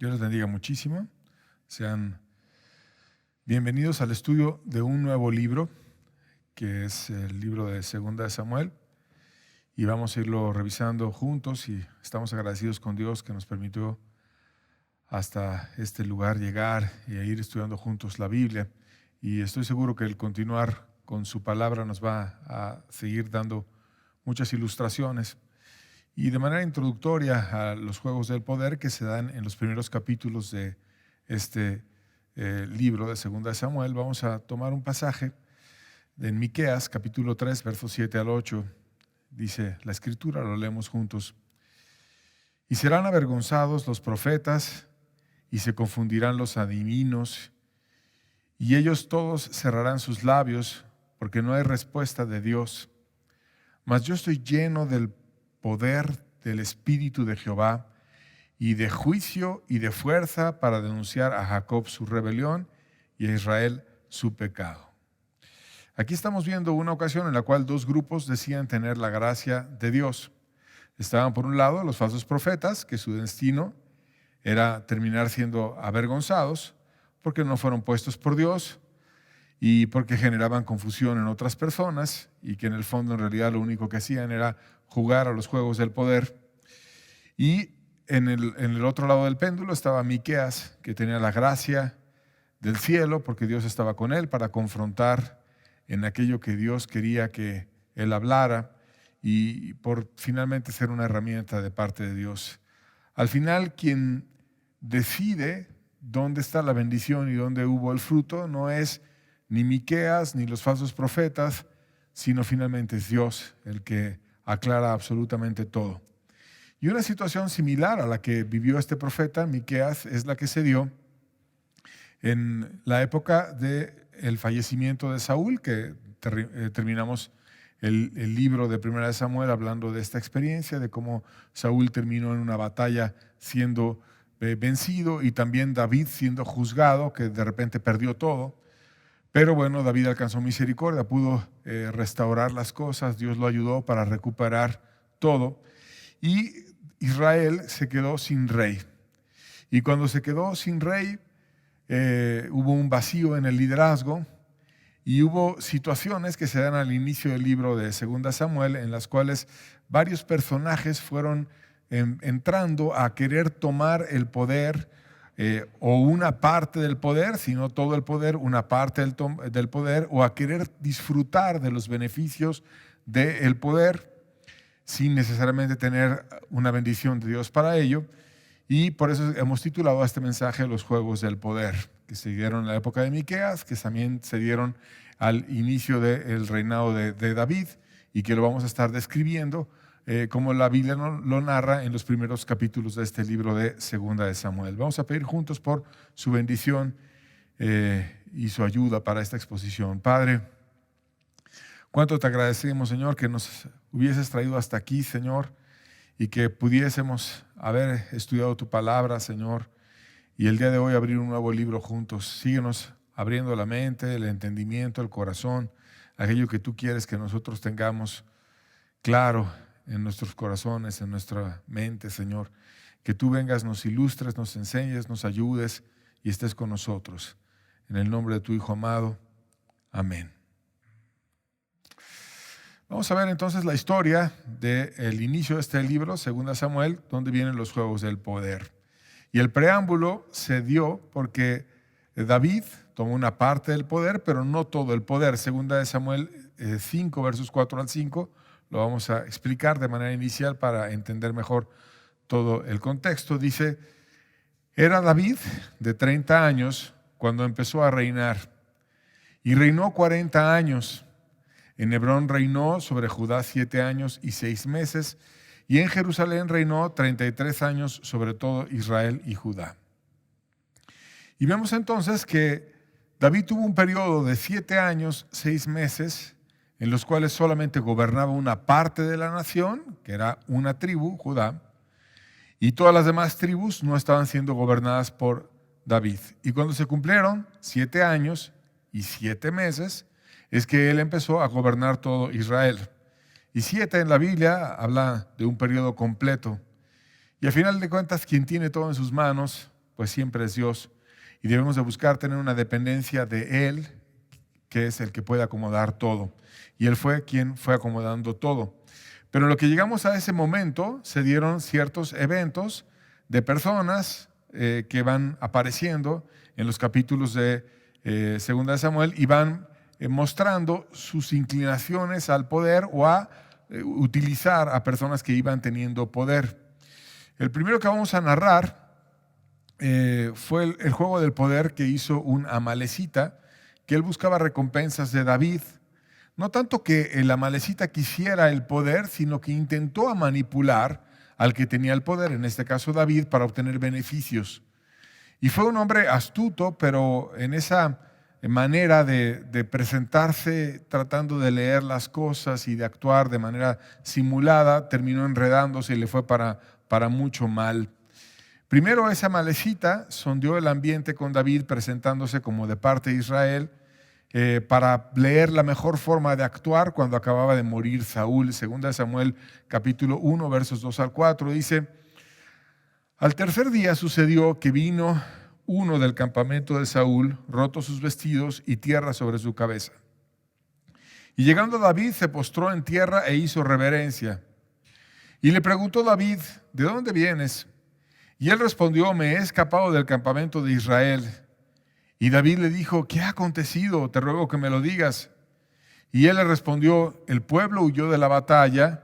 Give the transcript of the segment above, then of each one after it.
Dios les bendiga muchísimo. Sean bienvenidos al estudio de un nuevo libro, que es el libro de Segunda de Samuel. Y vamos a irlo revisando juntos y estamos agradecidos con Dios que nos permitió hasta este lugar llegar y a ir estudiando juntos la Biblia. Y estoy seguro que el continuar con su palabra nos va a seguir dando muchas ilustraciones. Y de manera introductoria a los juegos del poder que se dan en los primeros capítulos de este libro de Segunda de Samuel, vamos a tomar un pasaje en Miqueas, capítulo 3, versos 7 al 8. Dice la Escritura, lo leemos juntos. Y serán avergonzados los profetas y se confundirán los adivinos, y ellos todos cerrarán sus labios, porque no hay respuesta de Dios. Mas yo estoy lleno del poder del Espíritu de Jehová y de juicio y de fuerza para denunciar a Jacob su rebelión y a Israel su pecado. Aquí estamos viendo una ocasión en la cual dos grupos decían tener la gracia de Dios. Estaban por un lado los falsos profetas, que su destino era terminar siendo avergonzados porque no fueron puestos por Dios y porque generaban confusión en otras personas y que en el fondo en realidad lo único que hacían era jugar a los juegos del poder. Y en el otro lado del péndulo estaba Miqueas, que tenía la gracia del cielo porque Dios estaba con él para confrontar en aquello que Dios quería que él hablara y por finalmente ser una herramienta de parte de Dios. Al final, quien decide dónde está la bendición y dónde hubo el fruto no es ni Miqueas ni los falsos profetas, sino finalmente es Dios el que aclara absolutamente todo. Y una situación similar a la que vivió este profeta, Miqueas, es la que se dio en la época del fallecimiento de Saúl, que terminamos el libro de Primera de Samuel hablando de esta experiencia, de cómo Saúl terminó en una batalla siendo vencido y también David siendo juzgado, que de repente perdió todo. Pero bueno, David alcanzó misericordia, pudo restaurar las cosas, Dios lo ayudó para recuperar todo. Y Israel se quedó sin rey. Y cuando se quedó sin rey, hubo un vacío en el liderazgo y hubo situaciones que se dan al inicio del libro de Segunda Samuel en las cuales varios personajes fueron entrando a querer tomar el poder o una parte del poder, si no todo el poder, una parte del poder, o a querer disfrutar de los beneficios del poder sin necesariamente tener una bendición de Dios para ello. Y por eso hemos titulado a este mensaje Los Juegos del Poder, que se dieron en la época de Miqueas, que también se dieron al inicio del reinado de David y que lo vamos a estar describiendo como la Biblia lo narra en los primeros capítulos de este libro de Segunda de Samuel. Vamos a pedir juntos por su bendición y su ayuda para esta exposición. Padre, cuánto te agradecemos, Señor, que nos hubieses traído hasta aquí, Señor, y que pudiésemos haber estudiado tu palabra, Señor, y el día de hoy abrir un nuevo libro juntos. Síguenos abriendo la mente, el entendimiento, el corazón, aquello que tú quieres que nosotros tengamos claro en nuestros corazones, en nuestra mente, Señor. Que tú vengas, nos ilustres, nos enseñes, nos ayudes y estés con nosotros. En el nombre de tu Hijo amado. Amén. Vamos a ver entonces la historia del inicio de este libro, Segunda Samuel, donde vienen los juegos del poder. Y el preámbulo se dio porque David tomó una parte del poder, pero no todo el poder. Segunda de Samuel 5, versos 4 al 5, lo vamos a explicar de manera inicial para entender mejor todo el contexto. Dice, era David de 30 años cuando empezó a reinar y reinó 40 años. En Hebrón reinó sobre Judá 7 años y 6 meses, y en Jerusalén reinó 33 años sobre todo Israel y Judá. Y vemos entonces que David tuvo un periodo de 7 años, 6 meses, en los cuales solamente gobernaba una parte de la nación, que era una tribu, Judá, y todas las demás tribus no estaban siendo gobernadas por David. Y cuando se cumplieron 7 años y 7 meses, es que él empezó a gobernar todo Israel. Y 7 en la Biblia habla de un periodo completo. Y al final de cuentas, quien tiene todo en sus manos pues siempre es Dios. Y debemos de buscar tener una dependencia de Él, que es el que puede acomodar todo. Y Él fue quien fue acomodando todo. Pero en lo que llegamos a ese momento, se dieron ciertos eventos de personas que van apareciendo en los capítulos de Segunda de Samuel y van mostrando sus inclinaciones al poder o a utilizar a personas que iban teniendo poder. El primero que vamos a narrar fue el juego del poder que hizo un amalecita, que él buscaba recompensas de David. No tanto que el amalecita quisiera el poder, sino que intentó manipular al que tenía el poder, en este caso David, para obtener beneficios. Y fue un hombre astuto, pero en esa manera de presentarse, tratando de leer las cosas y de actuar de manera simulada, terminó enredándose y le fue para mucho mal. Primero, esa amalecita sondeó el ambiente con David, presentándose como de parte de Israel, para leer la mejor forma de actuar cuando acababa de morir Saúl. Segunda de Samuel, capítulo 1, versos 2 al 4, dice: al tercer día sucedió que vino uno del campamento de Saúl, rotos sus vestidos y tierra sobre su cabeza. Y llegando David, se postró en tierra e hizo reverencia. Y le preguntó David: ¿de dónde vienes? Y él respondió: me he escapado del campamento de Israel. Y David le dijo: ¿qué ha acontecido? Te ruego que me lo digas. Y él le respondió: el pueblo huyó de la batalla,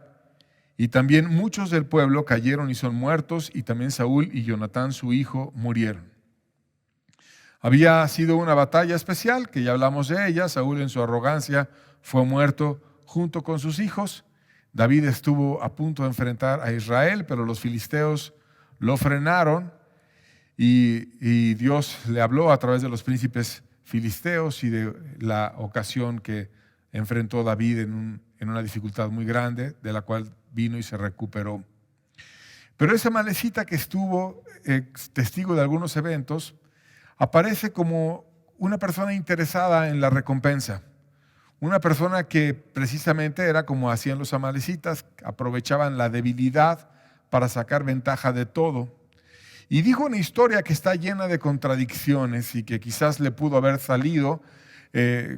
y también muchos del pueblo cayeron y son muertos, y también Saúl y Jonatán su hijo murieron. Había sido una batalla especial, que ya hablamos de ella. Saúl en su arrogancia fue muerto junto con sus hijos. David estuvo a punto de enfrentar a Israel, pero los filisteos lo frenaron. Y Dios le habló a través de los príncipes filisteos y de la ocasión que enfrentó David en una dificultad muy grande, de la cual vino y se recuperó. Pero esa amalecita que estuvo testigo de algunos eventos, aparece como una persona interesada en la recompensa. Una persona que precisamente era como hacían los amalecitas, aprovechaban la debilidad para sacar ventaja de todo. Y dijo una historia que está llena de contradicciones y que quizás le pudo haber salido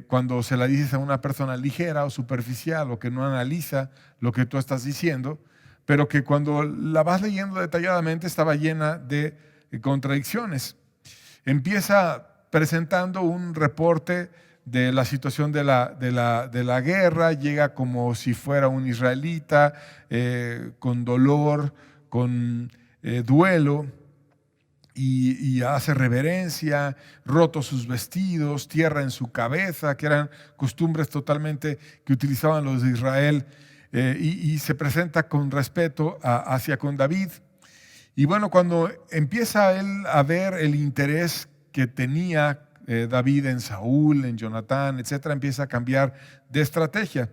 cuando se la dices a una persona ligera o superficial o que no analiza lo que tú estás diciendo, pero que cuando la vas leyendo detalladamente estaba llena de contradicciones. Empieza presentando un reporte de la situación de la guerra, llega como si fuera un israelita, con dolor, con duelo, y hace reverencia, rotos sus vestidos, tierra en su cabeza, que eran costumbres totalmente que utilizaban los de Israel, y se presenta con respeto hacia con David. Y bueno, cuando empieza él a ver el interés que tenía David en Saúl, en Jonatán, etcétera, empieza a cambiar de estrategia.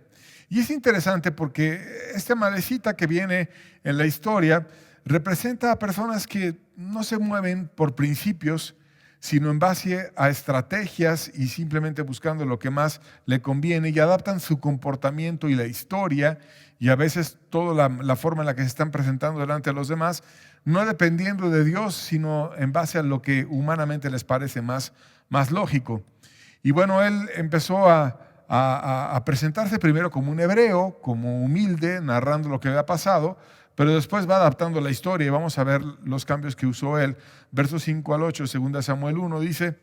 Y es interesante porque esta amalecita que viene en la historia representa a personas que no se mueven por principios, sino en base a estrategias y simplemente buscando lo que más le conviene, y adaptan su comportamiento y la historia y a veces toda la forma en la que se están presentando delante de los demás, no dependiendo de Dios, sino en base a lo que humanamente les parece más lógico. Y bueno, él empezó a presentarse primero como un hebreo, como humilde, narrando lo que había pasado, pero después va adaptando la historia y vamos a ver los cambios que usó él. Versos 5 al 8, 2 Samuel 1, dice: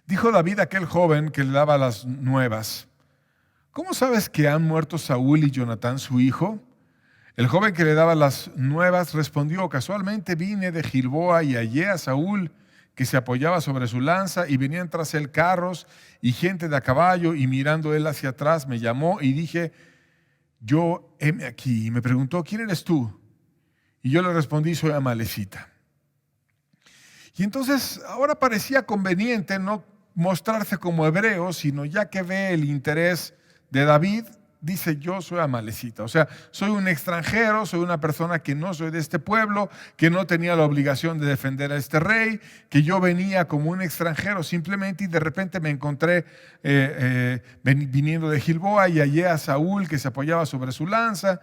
dijo David a aquel joven que le daba las nuevas: ¿cómo sabes que han muerto Saúl y Jonatán su hijo? El joven que le daba las nuevas respondió: casualmente vine de Gilboa y hallé a Saúl que se apoyaba sobre su lanza, y venían tras él carros y gente de a caballo, y mirando él hacia atrás me llamó y dije: yo heme aquí. Y me preguntó: ¿quién eres tú? Y yo le respondí: soy amalecita. Y entonces ahora parecía conveniente no mostrarse como hebreo, sino ya que ve el interés de David, dice: yo soy amalecita. O sea, soy un extranjero, soy una persona que no soy de este pueblo, que no tenía la obligación de defender a este rey, que yo venía como un extranjero simplemente, y de repente me encontré viniendo de Gilboa y hallé a Saúl que se apoyaba sobre su lanza.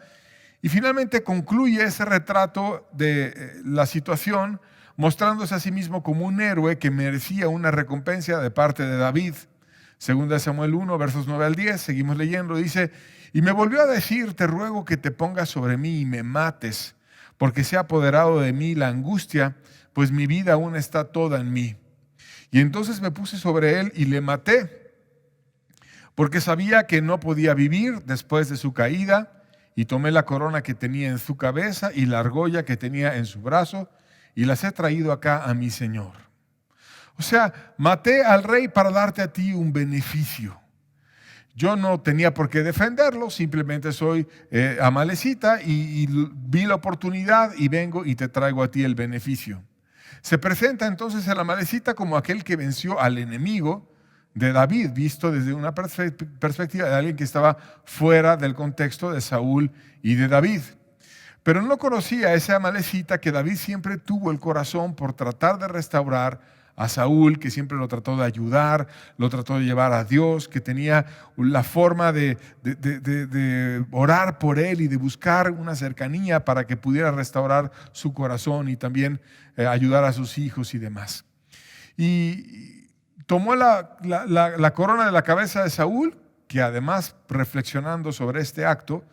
Y finalmente concluye ese retrato de la situación mostrándose a sí mismo como un héroe que merecía una recompensa de parte de David. Segunda de Samuel 1, versos 9 al 10, seguimos leyendo, dice: y me volvió a decir, te ruego que te pongas sobre mí y me mates, porque se ha apoderado de mí la angustia, pues mi vida aún está toda en mí. Y entonces me puse sobre él y le maté, porque sabía que no podía vivir después de su caída, y tomé la corona que tenía en su cabeza y la argolla que tenía en su brazo, y las he traído acá a mi señor. O sea, maté al rey para darte a ti un beneficio. Yo no tenía por qué defenderlo, simplemente soy amalecita y vi la oportunidad y vengo y te traigo a ti el beneficio. Se presenta entonces el amalecita como aquel que venció al enemigo de David, visto desde una perspectiva de alguien que estaba fuera del contexto de Saúl y de David. Pero no conocía a ese amalecita que David siempre tuvo el corazón por tratar de restaurar a Saúl, que siempre lo trató de ayudar, lo trató de llevar a Dios, que tenía la forma de orar por él y de buscar una cercanía para que pudiera restaurar su corazón y también ayudar a sus hijos y demás. Y tomó la corona de la cabeza de Saúl, que además, reflexionando sobre este acto,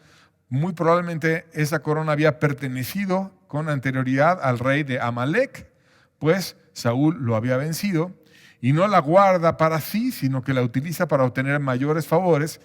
muy probablemente esa corona había pertenecido con anterioridad al rey de Amalek, pues Saúl lo había vencido, y no la guarda para sí, sino que la utiliza para obtener mayores favores,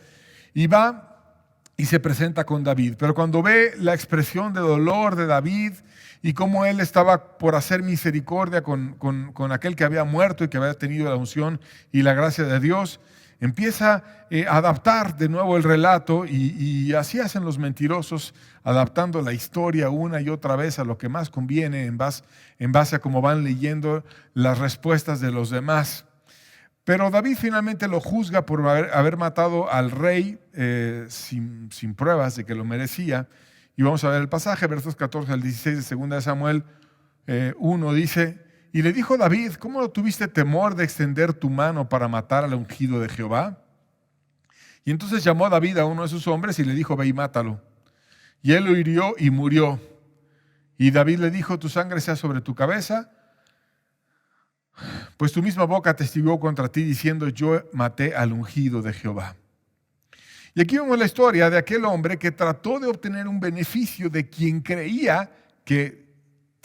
y va y se presenta con David. Pero cuando ve la expresión de dolor de David y cómo él estaba por hacer misericordia con aquel que había muerto y que había tenido la unción y la gracia de Dios, empieza a adaptar de nuevo el relato y así hacen los mentirosos, adaptando la historia una y otra vez a lo que más conviene en base a cómo van leyendo las respuestas de los demás. Pero David finalmente lo juzga por haber matado al rey sin pruebas de que lo merecía. Y vamos a ver el pasaje, versos 14 al 16 de 2 de Samuel 1, dice: y le dijo David, ¿cómo no tuviste temor de extender tu mano para matar al ungido de Jehová? Y entonces llamó a David a uno de sus hombres y le dijo, ve y mátalo. Y él lo hirió y murió. Y David le dijo, tu sangre sea sobre tu cabeza, pues tu misma boca testiguó contra ti diciendo, yo maté al ungido de Jehová. Y aquí vemos la historia de aquel hombre que trató de obtener un beneficio de quien creía que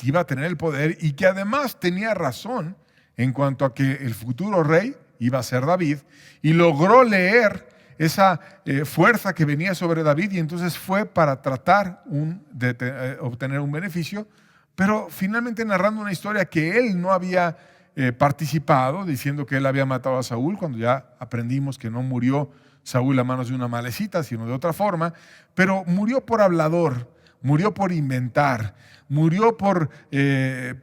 iba a tener el poder y que además tenía razón en cuanto a que el futuro rey iba a ser David, y logró leer esa fuerza que venía sobre David, y entonces fue para tratar de obtener un beneficio, pero finalmente narrando una historia que él no había participado, diciendo que él había matado a Saúl, cuando ya aprendimos que no murió Saúl a manos de una malecita, sino de otra forma, pero murió por hablador, murió por inventar, murió por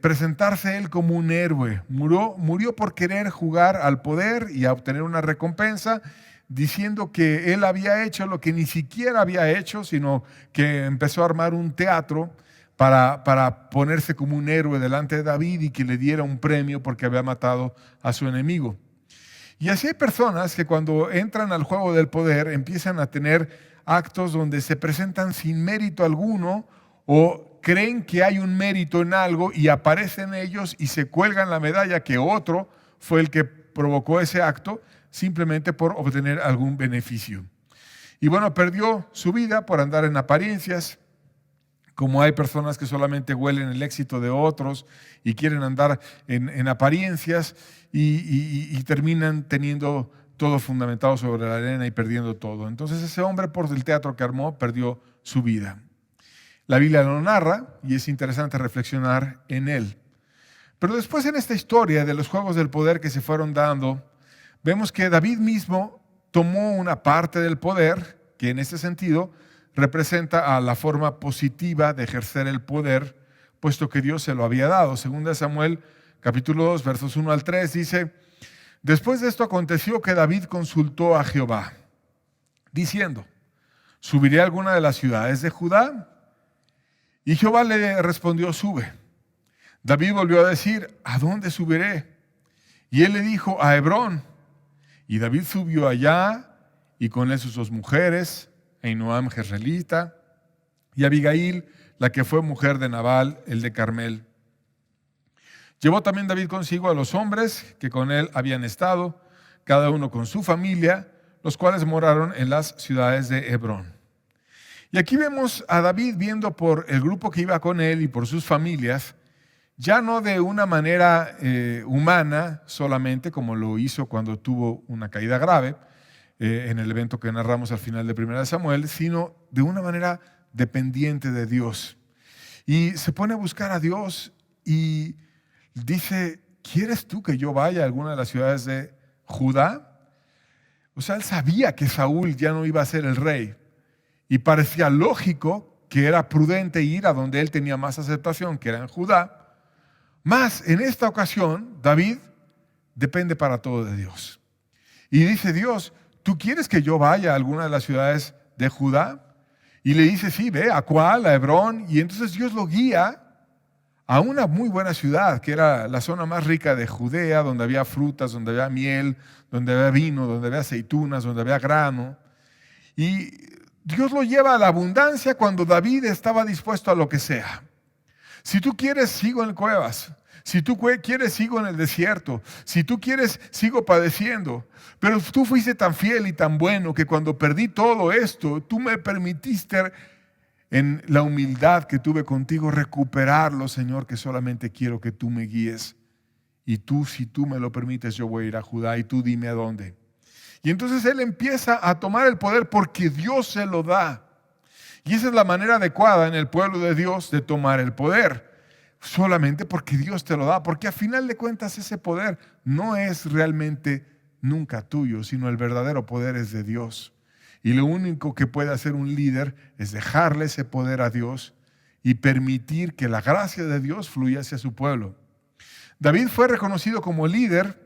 presentarse él como un héroe, murió por querer jugar al poder y a obtener una recompensa, diciendo que él había hecho lo que ni siquiera había hecho, sino que empezó a armar un teatro para ponerse como un héroe delante de David y que le diera un premio porque había matado a su enemigo. Y así hay personas que cuando entran al juego del poder empiezan a tener actos donde se presentan sin mérito alguno o creen que hay un mérito en algo y aparecen ellos y se cuelgan la medalla que otro fue el que provocó ese acto simplemente por obtener algún beneficio. Y bueno, perdió su vida por andar en apariencias, como hay personas que solamente huelen el éxito de otros y quieren andar en apariencias y terminan teniendo todo fundamentado sobre la arena y perdiendo todo. Entonces ese hombre, por el teatro que armó, perdió su vida. La Biblia lo narra y es interesante reflexionar en él. Pero después, en esta historia de los juegos del poder que se fueron dando, vemos que David mismo tomó una parte del poder, que en este sentido representa a la forma positiva de ejercer el poder, puesto que Dios se lo había dado. Segunda de Samuel, capítulo 2, versos 1 al 3, dice: después de esto aconteció que David consultó a Jehová, diciendo, ¿subiré a alguna de las ciudades de Judá? Y Jehová le respondió, sube. David volvió a decir, ¿a dónde subiré? Y él le dijo, a Hebrón. Y David subió allá, y con él sus dos mujeres, Ahinoam jezreelita, y Abigail, la que fue mujer de Nabal, el de Carmel. Llevó también David consigo a los hombres que con él habían estado, cada uno con su familia, los cuales moraron en las ciudades de Hebrón. Y aquí vemos a David viendo por el grupo que iba con él y por sus familias, ya no de una manera humana solamente, como lo hizo cuando tuvo una caída grave, en el evento que narramos al final de 1 Samuel, sino de una manera dependiente de Dios. Y se pone a buscar a Dios y dice, ¿quieres tú que yo vaya a alguna de las ciudades de Judá? O sea, él sabía que Saúl ya no iba a ser el rey y parecía lógico que era prudente ir a donde él tenía más aceptación, que era en Judá. Mas en esta ocasión, David depende para todo de Dios. Y dice Dios, ¿tú quieres que yo vaya a alguna de las ciudades de Judá? Y le dice, sí, ve, ¿a cuál? A Hebrón. Y entonces Dios lo guía a una muy buena ciudad, que era la zona más rica de Judea, donde había frutas, donde había miel, donde había vino, donde había aceitunas, donde había grano. Y Dios lo lleva a la abundancia cuando David estaba dispuesto a lo que sea. Si tú quieres, sigo en cuevas. Si tú quieres, sigo en el desierto. Si tú quieres, sigo padeciendo. Pero tú fuiste tan fiel y tan bueno que cuando perdí todo esto, tú me permitiste en la humildad que tuve contigo recuperarlo, Señor, que solamente quiero que tú me guíes. Y tú, si tú me lo permites, yo voy a ir a Judá y tú dime a dónde. Y entonces él empieza a tomar el poder porque Dios se lo da. Y esa es la manera adecuada en el pueblo de Dios de tomar el poder. Solamente porque Dios te lo da. Porque a final de cuentas ese poder no es realmente nunca tuyo, sino el verdadero poder es de Dios. Y lo único que puede hacer un líder es dejarle ese poder a Dios y permitir que la gracia de Dios fluya hacia su pueblo. David fue reconocido como líder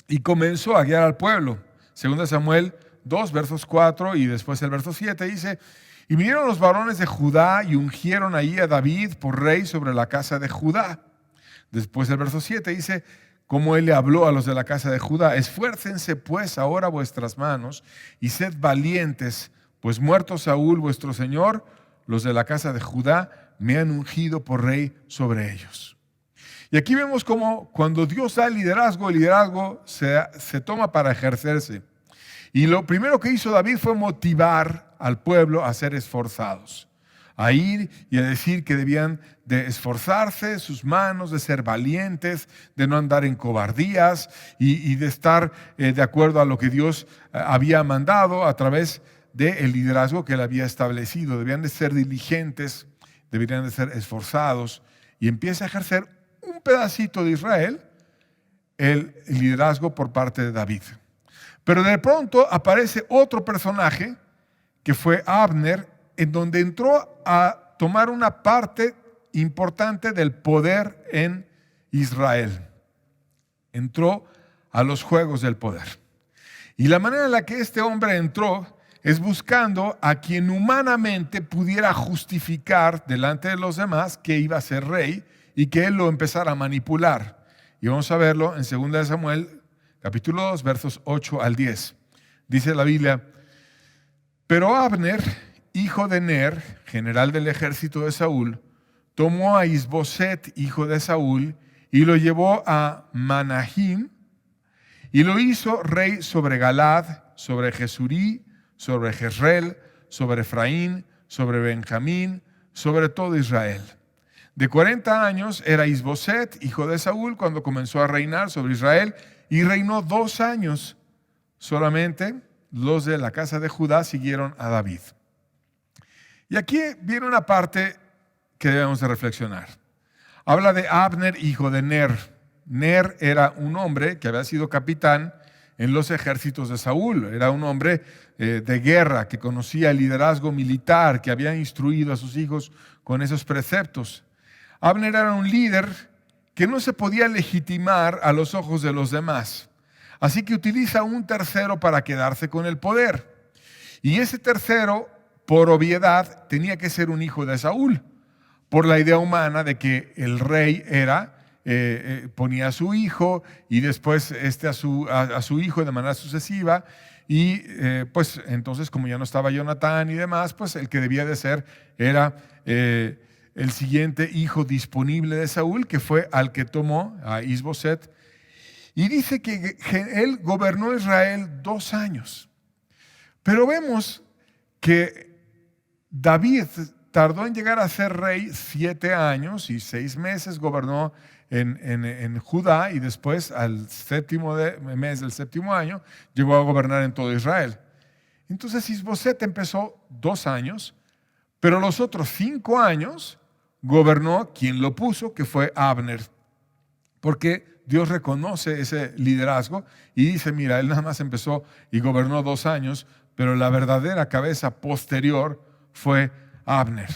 y comenzó a guiar al pueblo. 2 Samuel 2, versos 4 y después el verso 7 dice, y vinieron los varones de Judá y ungieron ahí a David por rey sobre la casa de Judá. Después el verso 7 dice, como él le habló a los de la casa de Judá, esfuércense pues ahora vuestras manos y sed valientes, pues muerto Saúl vuestro señor, los de la casa de Judá me han ungido por rey sobre ellos. Y aquí vemos cómo cuando Dios da el liderazgo se toma para ejercerse. Y lo primero que hizo David fue motivar al pueblo a ser esforzados, a ir y a decir que debían de esforzarse sus manos, de ser valientes, de no andar en cobardías y de estar de acuerdo a lo que Dios había mandado a través del liderazgo que él había establecido. Debían de ser diligentes, deberían de ser esforzados y empieza a ejercer un pedacito de Israel el liderazgo por parte de David. Pero de pronto aparece otro personaje que fue Abner, en donde entró a tomar una parte importante del poder en Israel. Entró a los juegos del poder. Y la manera en la que este hombre entró es buscando a quien humanamente pudiera justificar delante de los demás que iba a ser rey y que él lo empezara a manipular. Y vamos a verlo en 2 Samuel capítulo 2, versos 8 al 10. Dice la Biblia, pero Abner, hijo de Ner, general del ejército de Saúl, tomó a Isboset, hijo de Saúl, y lo llevó a Manahem, y lo hizo rey sobre Galad, sobre Jesurí, sobre Jezreel, sobre Efraín, sobre Benjamín, sobre todo Israel. De 40 años era Isboset, hijo de Saúl, cuando comenzó a reinar sobre Israel, y reinó 2 años. Solamente los de la casa de Judá siguieron a David. Y aquí viene una parte que debemos de reflexionar. Habla de Abner, hijo de Ner. Ner era un hombre que había sido capitán en los ejércitos de Saúl. Era un hombre de guerra que conocía el liderazgo militar, que había instruido a sus hijos con esos preceptos. Abner era un líder que no se podía legitimar a los ojos de los demás. Así que utiliza un tercero para quedarse con el poder. Y ese tercero, por obviedad, tenía que ser un hijo de Saúl, por la idea humana de que el rey ponía a su hijo y después a su hijo de manera sucesiva. Y pues entonces, como ya no estaba Jonatán y demás, pues el que debía de ser era el siguiente hijo disponible de Saúl, que fue al que tomó, a Is-Boset. Y dice que él gobernó Israel 2 años. Pero vemos que David tardó en llegar a ser rey 7 años y 6 meses gobernó en Judá, y después al mes del 7º año llegó a gobernar en todo Israel. Entonces Is-Boset empezó 2 años, pero los otros 5 años gobernó quien lo puso, que fue Abner, porque Dios reconoce ese liderazgo y dice, mira, él nada más empezó y gobernó 2 años, pero la verdadera cabeza posterior fue Abner.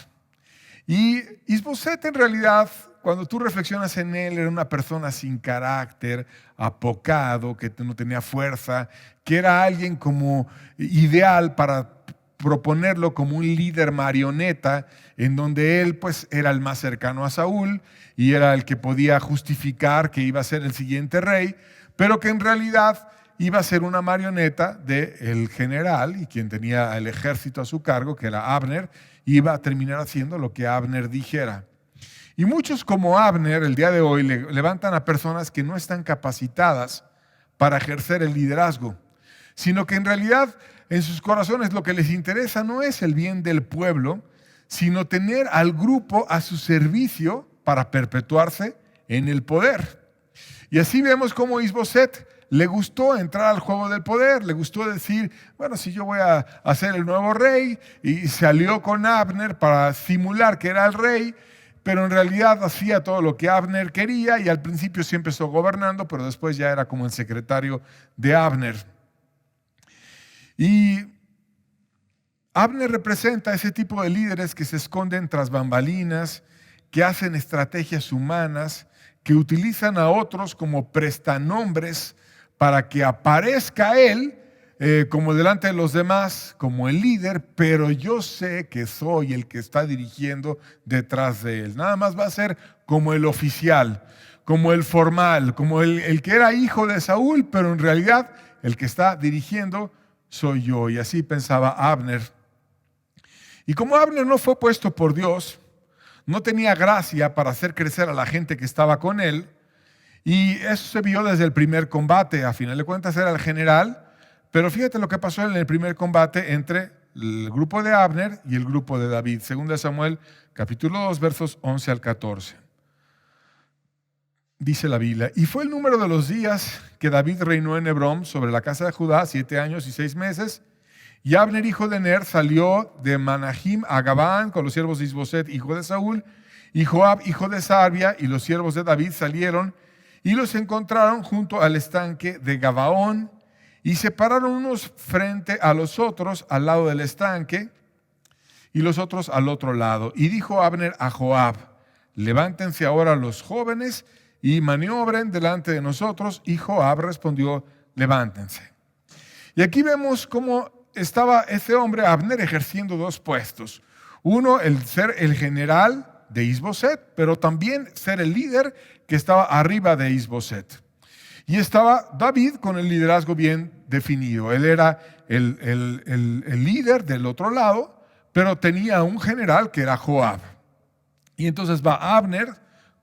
Y Is-Boset, en realidad, cuando tú reflexionas en él, era una persona sin carácter, apocado, que no tenía fuerza, que era alguien como ideal para proponerlo como un líder marioneta, en donde él pues era el más cercano a Saúl y era el que podía justificar que iba a ser el siguiente rey, pero que en realidad iba a ser una marioneta del general, y quien tenía el ejército a su cargo, que era Abner, iba a terminar haciendo lo que Abner dijera. Y muchos como Abner el día de hoy levantan a personas que no están capacitadas para ejercer el liderazgo, sino que en realidad en sus corazones lo que les interesa no es el bien del pueblo, sino tener al grupo a su servicio para perpetuarse en el poder. Y así vemos cómo Is-Boset le gustó entrar al juego del poder, le gustó decir, bueno, si yo voy a ser el nuevo rey, y se alió con Abner para simular que era el rey, pero en realidad hacía todo lo que Abner quería, y al principio sí empezó gobernando, pero después ya era como el secretario de Abner. Y Abner representa ese tipo de líderes que se esconden tras bambalinas, que hacen estrategias humanas, que utilizan a otros como prestanombres para que aparezca él como delante de los demás, como el líder, pero yo sé que soy el que está dirigiendo detrás de él. Nada más va a ser como el oficial, como el formal, como el que era hijo de Saúl, pero en realidad el que está dirigiendo soy yo. Y así pensaba Abner. Y como Abner no fue puesto por Dios, no tenía gracia para hacer crecer a la gente que estaba con él, y eso se vio desde el primer combate. A final de cuentas era el general, pero fíjate lo que pasó en el primer combate entre el grupo de Abner y el grupo de David. 2 Samuel, capítulo 2, versos 11 al 14. Dice la Biblia, y fue el número de los días que David reinó en Hebrón sobre la casa de Judá, 7 años y 6 meses. Y Abner, hijo de Ner, salió de Manahim a Gabán con los siervos de Is-Boset, hijo de Saúl, y Joab, hijo de Sarvia, y los siervos de David salieron y los encontraron junto al estanque de Gabaón, y se pararon unos frente a los otros al lado del estanque y los otros al otro lado. Y dijo Abner a Joab, levántense ahora los jóvenes y maniobren delante de nosotros. Y Joab respondió, levántense. Y aquí vemos cómo estaba ese hombre Abner ejerciendo 2 puestos. Uno, el ser el general de Is-Boset, pero también ser el líder que estaba arriba de Is-Boset. Y estaba David con el liderazgo bien definido. Él era el líder del otro lado, pero tenía un general que era Joab. Y entonces va Abner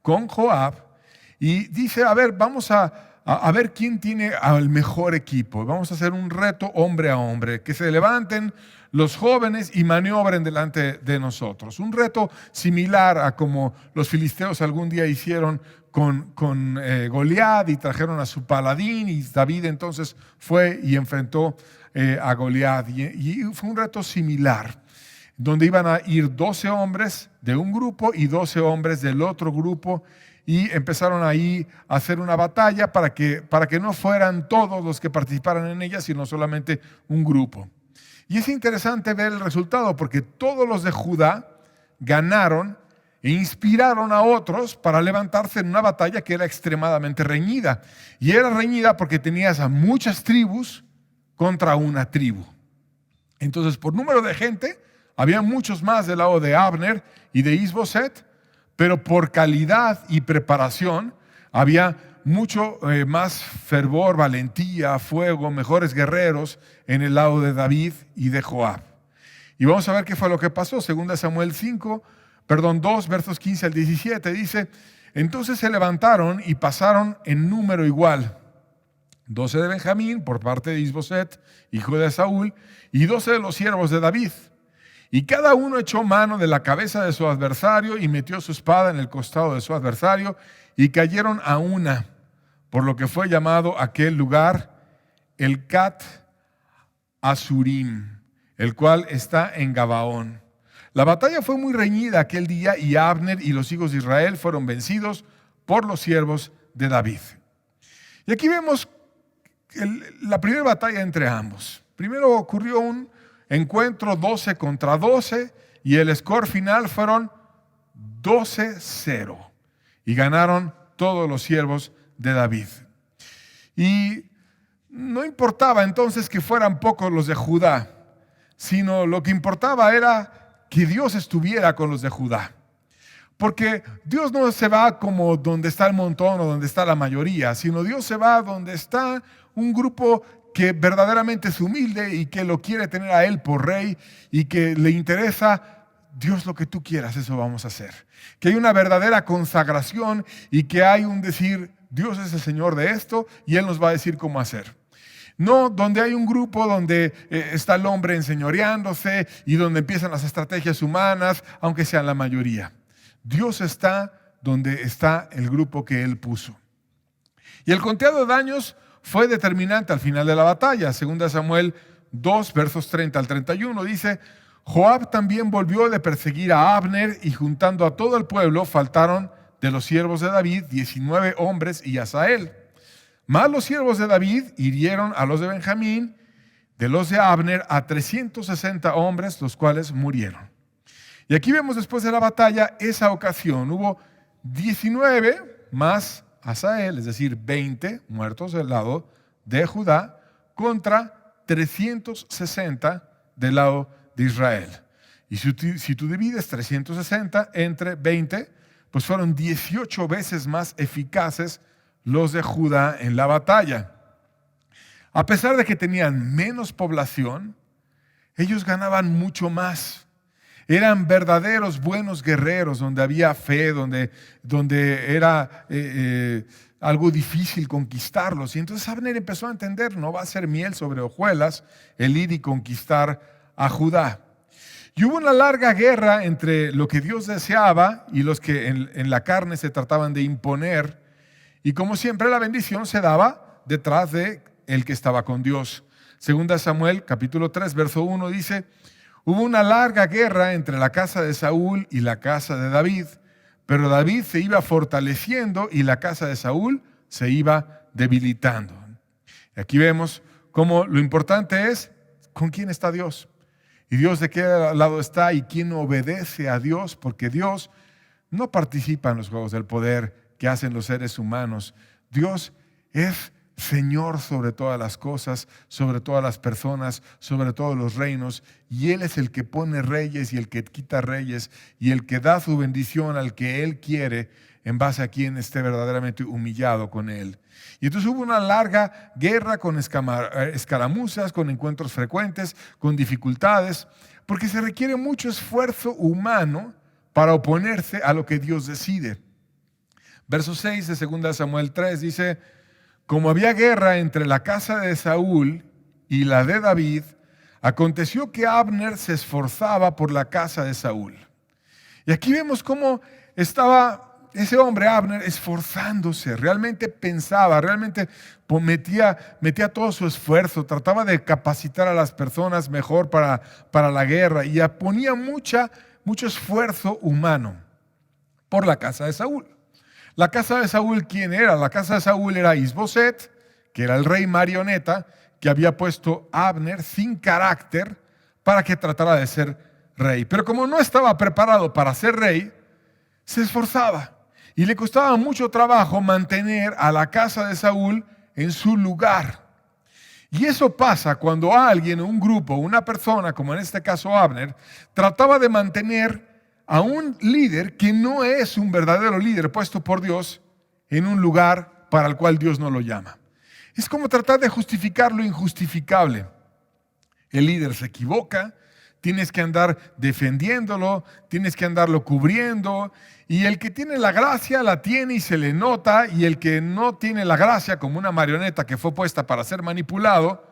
con Joab y dice, a ver, vamos a ver quién tiene al mejor equipo. Vamos a hacer un reto hombre a hombre, que se levanten los jóvenes y maniobren delante de nosotros. Un reto similar a como los filisteos algún día hicieron con Goliat, y trajeron a su paladín, y David entonces fue y enfrentó a Goliat. Y fue un reto similar, donde iban a ir 12 hombres de un grupo y 12 hombres del otro grupo, y empezaron ahí a hacer una batalla para que no fueran todos los que participaran en ella, sino solamente un grupo. Y es interesante ver el resultado, porque todos los de Judá ganaron e inspiraron a otros para levantarse en una batalla que era extremadamente reñida. Y era reñida porque tenías a muchas tribus contra una tribu. Entonces, por número de gente, había muchos más del lado de Abner y de Is-Boset, pero por calidad y preparación había mucho más fervor, valentía, fuego, mejores guerreros en el lado de David y de Joab. Y vamos a ver qué fue lo que pasó. 2 Samuel 5, 2, versos 15 al 17, dice: entonces se levantaron y pasaron en número igual, 12 de Benjamín por parte de Isboset, hijo de Saúl, y 12 de los siervos de David. Y cada uno echó mano de la cabeza de su adversario y metió su espada en el costado de su adversario, y cayeron a una, por lo que fue llamado aquel lugar el Cat Azurim, el cual está en Gabaón. La batalla fue muy reñida aquel día, y Abner y los hijos de Israel fueron vencidos por los siervos de David. Y aquí vemos la primera batalla entre ambos. Primero ocurrió un encuentro 12 contra 12, y el score final fueron 12-0, y ganaron todos los siervos de David. Y no importaba entonces que fueran pocos los de Judá, sino lo que importaba era que Dios estuviera con los de Judá. Porque Dios no se va como donde está el montón o donde está la mayoría, sino Dios se va donde está un grupo que verdaderamente es humilde y que lo quiere tener a Él por rey y que le interesa: Dios, lo que tú quieras, eso vamos a hacer. Que hay una verdadera consagración y que hay un decir: Dios es el Señor de esto y Él nos va a decir cómo hacer. No donde hay un grupo donde está el hombre enseñoreándose y donde empiezan las estrategias humanas, aunque sean la mayoría. Dios está donde está el grupo que Él puso. Y el conteo de daños fue determinante al final de la batalla. 2 Samuel 2, versos 30 al 31, dice: Joab también volvió de perseguir a Abner, y juntando a todo el pueblo, faltaron de los siervos de David 19 hombres y Asael. Mas los siervos de David hirieron a los de Benjamín, de los de Abner, a 360 hombres, los cuales murieron. Y aquí vemos después de la batalla esa ocasión. Hubo 19 más Asael, es decir, 20 muertos del lado de Judá, contra 360 del lado de Israel. Y si tú divides 360 entre 20, pues fueron 18 veces más eficaces los de Judá en la batalla. A pesar de que tenían menos población, ellos ganaban mucho más. Eran verdaderos buenos guerreros, donde había fe, donde era algo difícil conquistarlos. Y entonces Abner empezó a entender: no va a ser miel sobre hojuelas el ir y conquistar a Judá. Y hubo una larga guerra entre lo que Dios deseaba y los que en la carne se trataban de imponer. Y como siempre, la bendición se daba detrás de el que estaba con Dios. 2 Samuel, capítulo 3, verso 1, dice: hubo una larga guerra entre la casa de Saúl y la casa de David, pero David se iba fortaleciendo y la casa de Saúl se iba debilitando. Y aquí vemos cómo lo importante es con quién está Dios. Y Dios de qué lado está y quién obedece a Dios, porque Dios no participa en los juegos del poder que hacen los seres humanos. Dios es Señor sobre todas las cosas, sobre todas las personas, sobre todos los reinos, y Él es el que pone reyes y el que quita reyes y el que da su bendición al que Él quiere, en base a quien esté verdaderamente humillado con Él. Y entonces hubo una larga guerra con escaramuzas, con encuentros frecuentes, con dificultades, porque se requiere mucho esfuerzo humano para oponerse a lo que Dios decide. Verso 6 de 2 Samuel 3 dice: como había guerra entre la casa de Saúl y la de David, aconteció que Abner se esforzaba por la casa de Saúl. Y aquí vemos cómo estaba ese hombre Abner esforzándose, realmente pensaba, realmente metía todo su esfuerzo, trataba de capacitar a las personas mejor para la guerra y ponía mucho esfuerzo humano por la casa de Saúl. La casa de Saúl, ¿quién era? La casa de Saúl era Isboset, que era el rey marioneta, que había puesto a Abner sin carácter para que tratara de ser rey. Pero como no estaba preparado para ser rey, se esforzaba y le costaba mucho trabajo mantener a la casa de Saúl en su lugar. Y eso pasa cuando alguien, un grupo, una persona, como en este caso Abner, trataba de mantener a un líder que no es un verdadero líder puesto por Dios en un lugar para el cual Dios no lo llama. Es como tratar de justificar lo injustificable. El líder se equivoca, tienes que andar defendiéndolo, tienes que andarlo cubriendo. Y el que tiene la gracia la tiene y se le nota, y el que no tiene la gracia, como una marioneta que fue puesta para ser manipulado,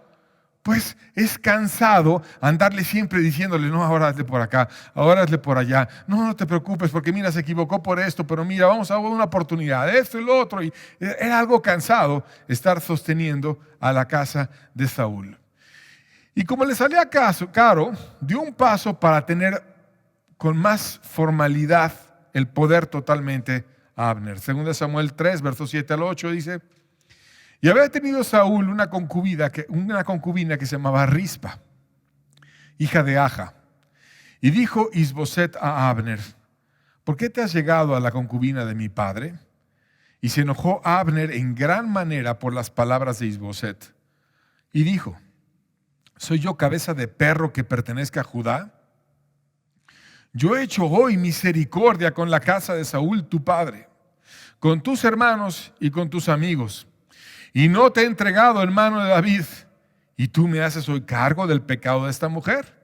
pues es cansado andarle siempre diciéndole, no, ahora hazle por acá, ahora hazle por allá. No, no te preocupes porque mira, se equivocó por esto, pero mira, vamos a dar una oportunidad, esto y lo otro. Y era algo cansado estar sosteniendo a la casa de Saúl. Y como le salía caro, dio un paso para tener con más formalidad el poder totalmente a Abner. 2 Samuel 3, versos 7 al 8 dice: y había tenido Saúl una concubina que se llamaba Rispa, hija de Aja. Y dijo Isboset a Abner: ¿por qué te has llegado a la concubina de mi padre? Y se enojó Abner en gran manera por las palabras de Isboset. Y dijo: ¿soy yo cabeza de perro que pertenezca a Judá? Yo he hecho hoy misericordia con la casa de Saúl tu padre, con tus hermanos y con tus amigos. Y no te he entregado en mano de David, y tú me haces hoy cargo del pecado de esta mujer.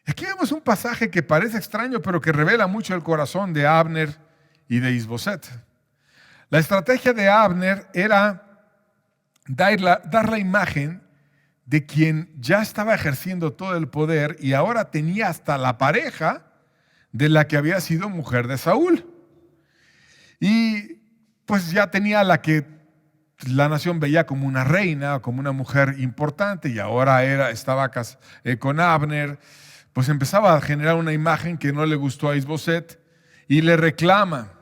Aquí vemos un pasaje que parece extraño, pero que revela mucho el corazón de Abner y de Isboset. La estrategia de Abner era dar la imagen de quien ya estaba ejerciendo todo el poder y ahora tenía hasta la pareja de la que había sido mujer de Saúl. Y pues ya tenía a la que la nación veía como una reina, como una mujer importante, y ahora estaba con Abner. Pues empezaba a generar una imagen que no le gustó a Isboset y le reclama.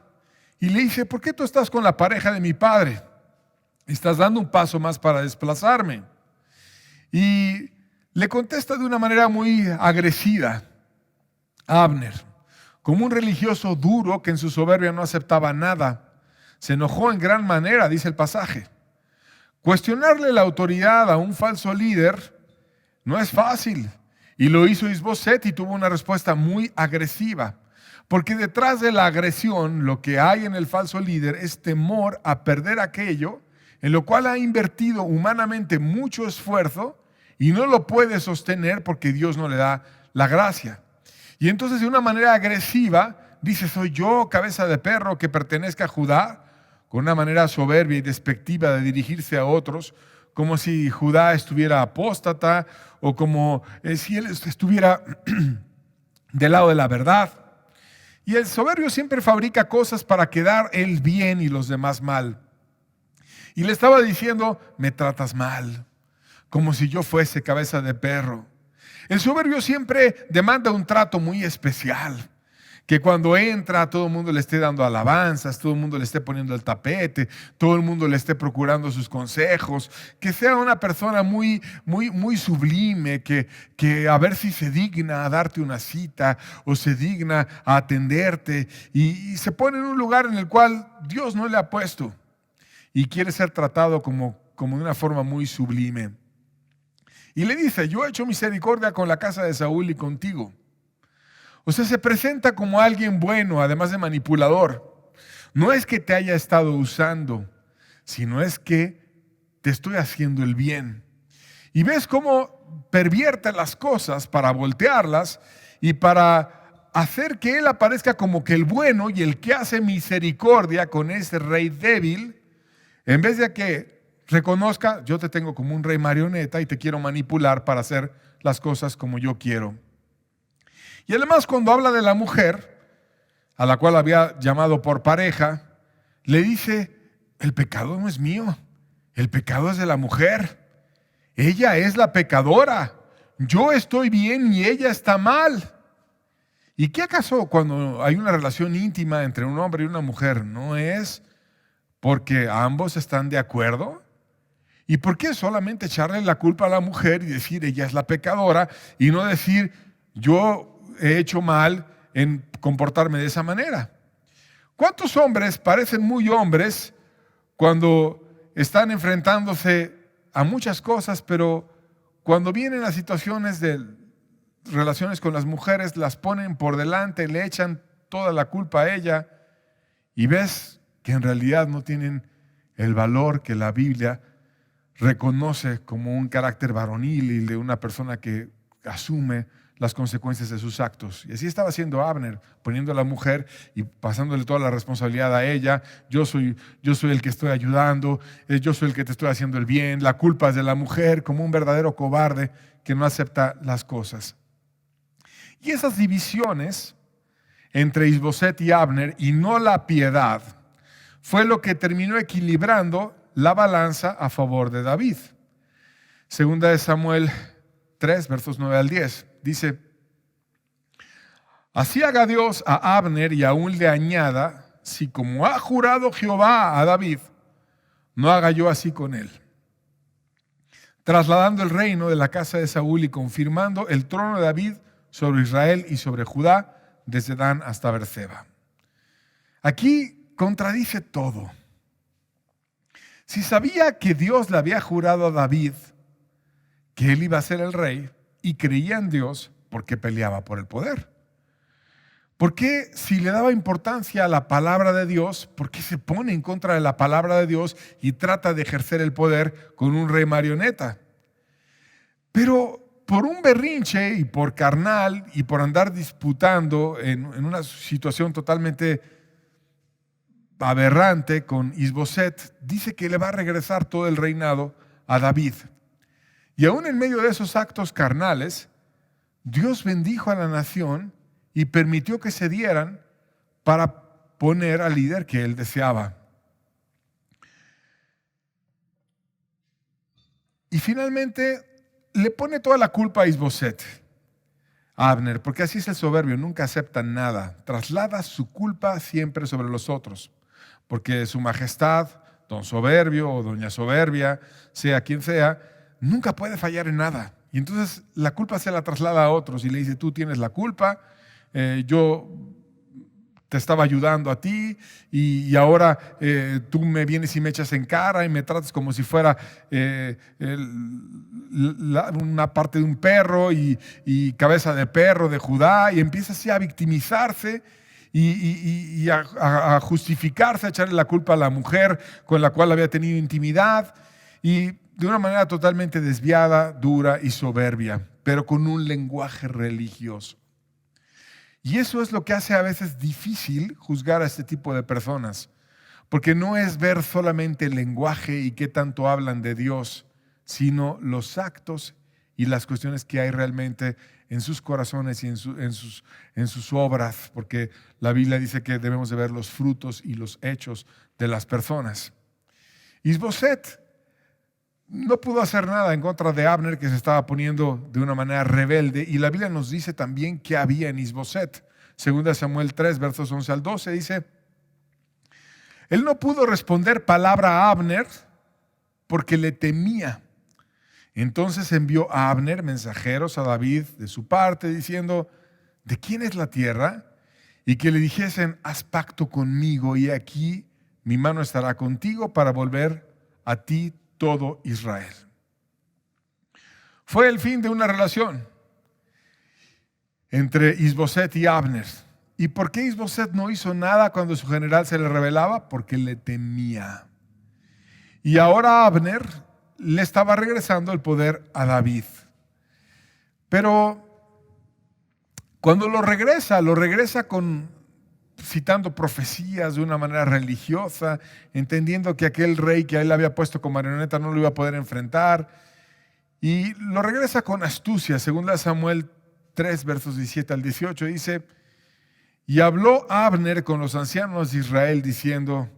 Y le dice: ¿por qué tú estás con la pareja de mi padre? Estás dando un paso más para desplazarme. Y le contesta de una manera muy agresiva a Abner, como un religioso duro que en su soberbia no aceptaba nada. Se enojó en gran manera, dice el pasaje. Cuestionarle la autoridad a un falso líder no es fácil. Y lo hizo Isboset y tuvo una respuesta muy agresiva. Porque detrás de la agresión, lo que hay en el falso líder es temor a perder aquello en lo cual ha invertido humanamente mucho esfuerzo y no lo puede sostener porque Dios no le da la gracia. Y entonces de una manera agresiva dice: soy yo, cabeza de perro que pertenezca a Judá, con una manera soberbia y despectiva de dirigirse a otros, como si Judá estuviera apóstata o como si él estuviera del lado de la verdad. Y el soberbio siempre fabrica cosas para quedar él bien y los demás mal. Y le estaba diciendo: me tratas mal, como si yo fuese cabeza de perro. El soberbio siempre demanda un trato muy especial. Que cuando entra todo el mundo le esté dando alabanzas, todo el mundo le esté poniendo el tapete, todo el mundo le esté procurando sus consejos, que sea una persona muy, muy, muy sublime, que a ver si se digna a darte una cita o se digna a atenderte y se pone en un lugar en el cual Dios no le ha puesto y quiere ser tratado como de una forma muy sublime. Y le dice: yo he hecho misericordia con la casa de Saúl y contigo. O sea, se presenta como alguien bueno, además de manipulador. No es que te haya estado usando, sino es que te estoy haciendo el bien. Y ves cómo pervierte las cosas para voltearlas y para hacer que él aparezca como que el bueno y el que hace misericordia con ese rey débil, en vez de que reconozca: yo te tengo como un rey marioneta y te quiero manipular para hacer las cosas como yo quiero. Y además, cuando habla de la mujer, a la cual había llamado por pareja, le dice: el pecado no es mío, el pecado es de la mujer. Ella es la pecadora. Yo estoy bien y ella está mal. ¿Y qué acaso cuando hay una relación íntima entre un hombre y una mujer no es porque ambos están de acuerdo? ¿Y por qué solamente echarle la culpa a la mujer y decir ella es la pecadora y no decir yo he hecho mal en comportarme de esa manera? ¿Cuántos hombres parecen muy hombres cuando están enfrentándose a muchas cosas, pero cuando vienen a situaciones de relaciones con las mujeres, las ponen por delante, le echan toda la culpa a ella y ves que en realidad no tienen el valor que la Biblia reconoce como un carácter varonil y de una persona que asume las consecuencias de sus actos. Y así estaba haciendo Abner, poniendo a la mujer y pasándole toda la responsabilidad a ella. Yo soy el que estoy ayudando, yo soy el que te estoy haciendo el bien. La culpa es de la mujer, como un verdadero cobarde que no acepta las cosas. Y esas divisiones entre Isboset y Abner, y no la piedad, fue lo que terminó equilibrando la balanza a favor de David. Segunda de Samuel 3, versos 9 al 10. Dice: así haga Dios a Abner y aún le añada, si como ha jurado Jehová a David, no haga yo así con él, trasladando el reino de la casa de Saúl y confirmando el trono de David sobre Israel y sobre Judá, desde Dan hasta Berseba. Aquí contradice todo. Si sabía que Dios le había jurado a David que él iba a ser el rey, y creía en Dios porque peleaba por el poder, ¿por qué, si le daba importancia a la palabra de Dios, por qué se pone en contra de la palabra de Dios y trata de ejercer el poder con un rey marioneta? Pero por un berrinche y por carnal y por andar disputando en una situación totalmente aberrante con Isboset, dice que le va a regresar todo el reinado a David. Y aún en medio de esos actos carnales, Dios bendijo a la nación y permitió que se dieran para poner al líder que él deseaba. Y finalmente le pone toda la culpa a Isboset, a Abner, porque así es el soberbio, nunca acepta nada, traslada su culpa siempre sobre los otros, porque su majestad, don soberbio o doña soberbia, sea quien sea, nunca puede fallar en nada. Y entonces la culpa se la traslada a otros y le dice: tú tienes la culpa, yo te estaba ayudando a ti y ahora tú me vienes y me echas en cara y me tratas como si fuera una parte de un perro y cabeza de perro de Judá, y empieza así a victimizarse y a justificarse, a echarle la culpa a la mujer con la cual había tenido intimidad, y de una manera totalmente desviada, dura y soberbia, pero con un lenguaje religioso. Y eso es lo que hace a veces difícil juzgar a este tipo de personas, porque no es ver solamente el lenguaje y qué tanto hablan de Dios, sino los actos y las cuestiones que hay realmente en sus corazones y en sus obras, porque la Biblia dice que debemos de ver los frutos y los hechos de las personas. Isboset no pudo hacer nada en contra de Abner, que se estaba poniendo de una manera rebelde, y la Biblia nos dice también qué había en Isboset. Segunda Samuel 3, versos 11 al 12, dice: él no pudo responder palabra a Abner porque le temía. Entonces envió a Abner mensajeros a David de su parte, diciendo: ¿de quién es la tierra? Y que le dijesen: haz pacto conmigo, y aquí mi mano estará contigo para volver a ti todo Israel. Fue el fin de una relación entre Isboset y Abner. ¿Y por qué Isboset no hizo nada cuando su general se le rebelaba? Porque le temía. Y ahora Abner le estaba regresando el poder a David. Pero cuando lo regresa citando profecías de una manera religiosa, entendiendo que aquel rey que a él había puesto como marioneta no lo iba a poder enfrentar, y lo regresa con astucia. Segunda Samuel 3, versos 17 al 18, dice: y habló Abner con los ancianos de Israel diciendo: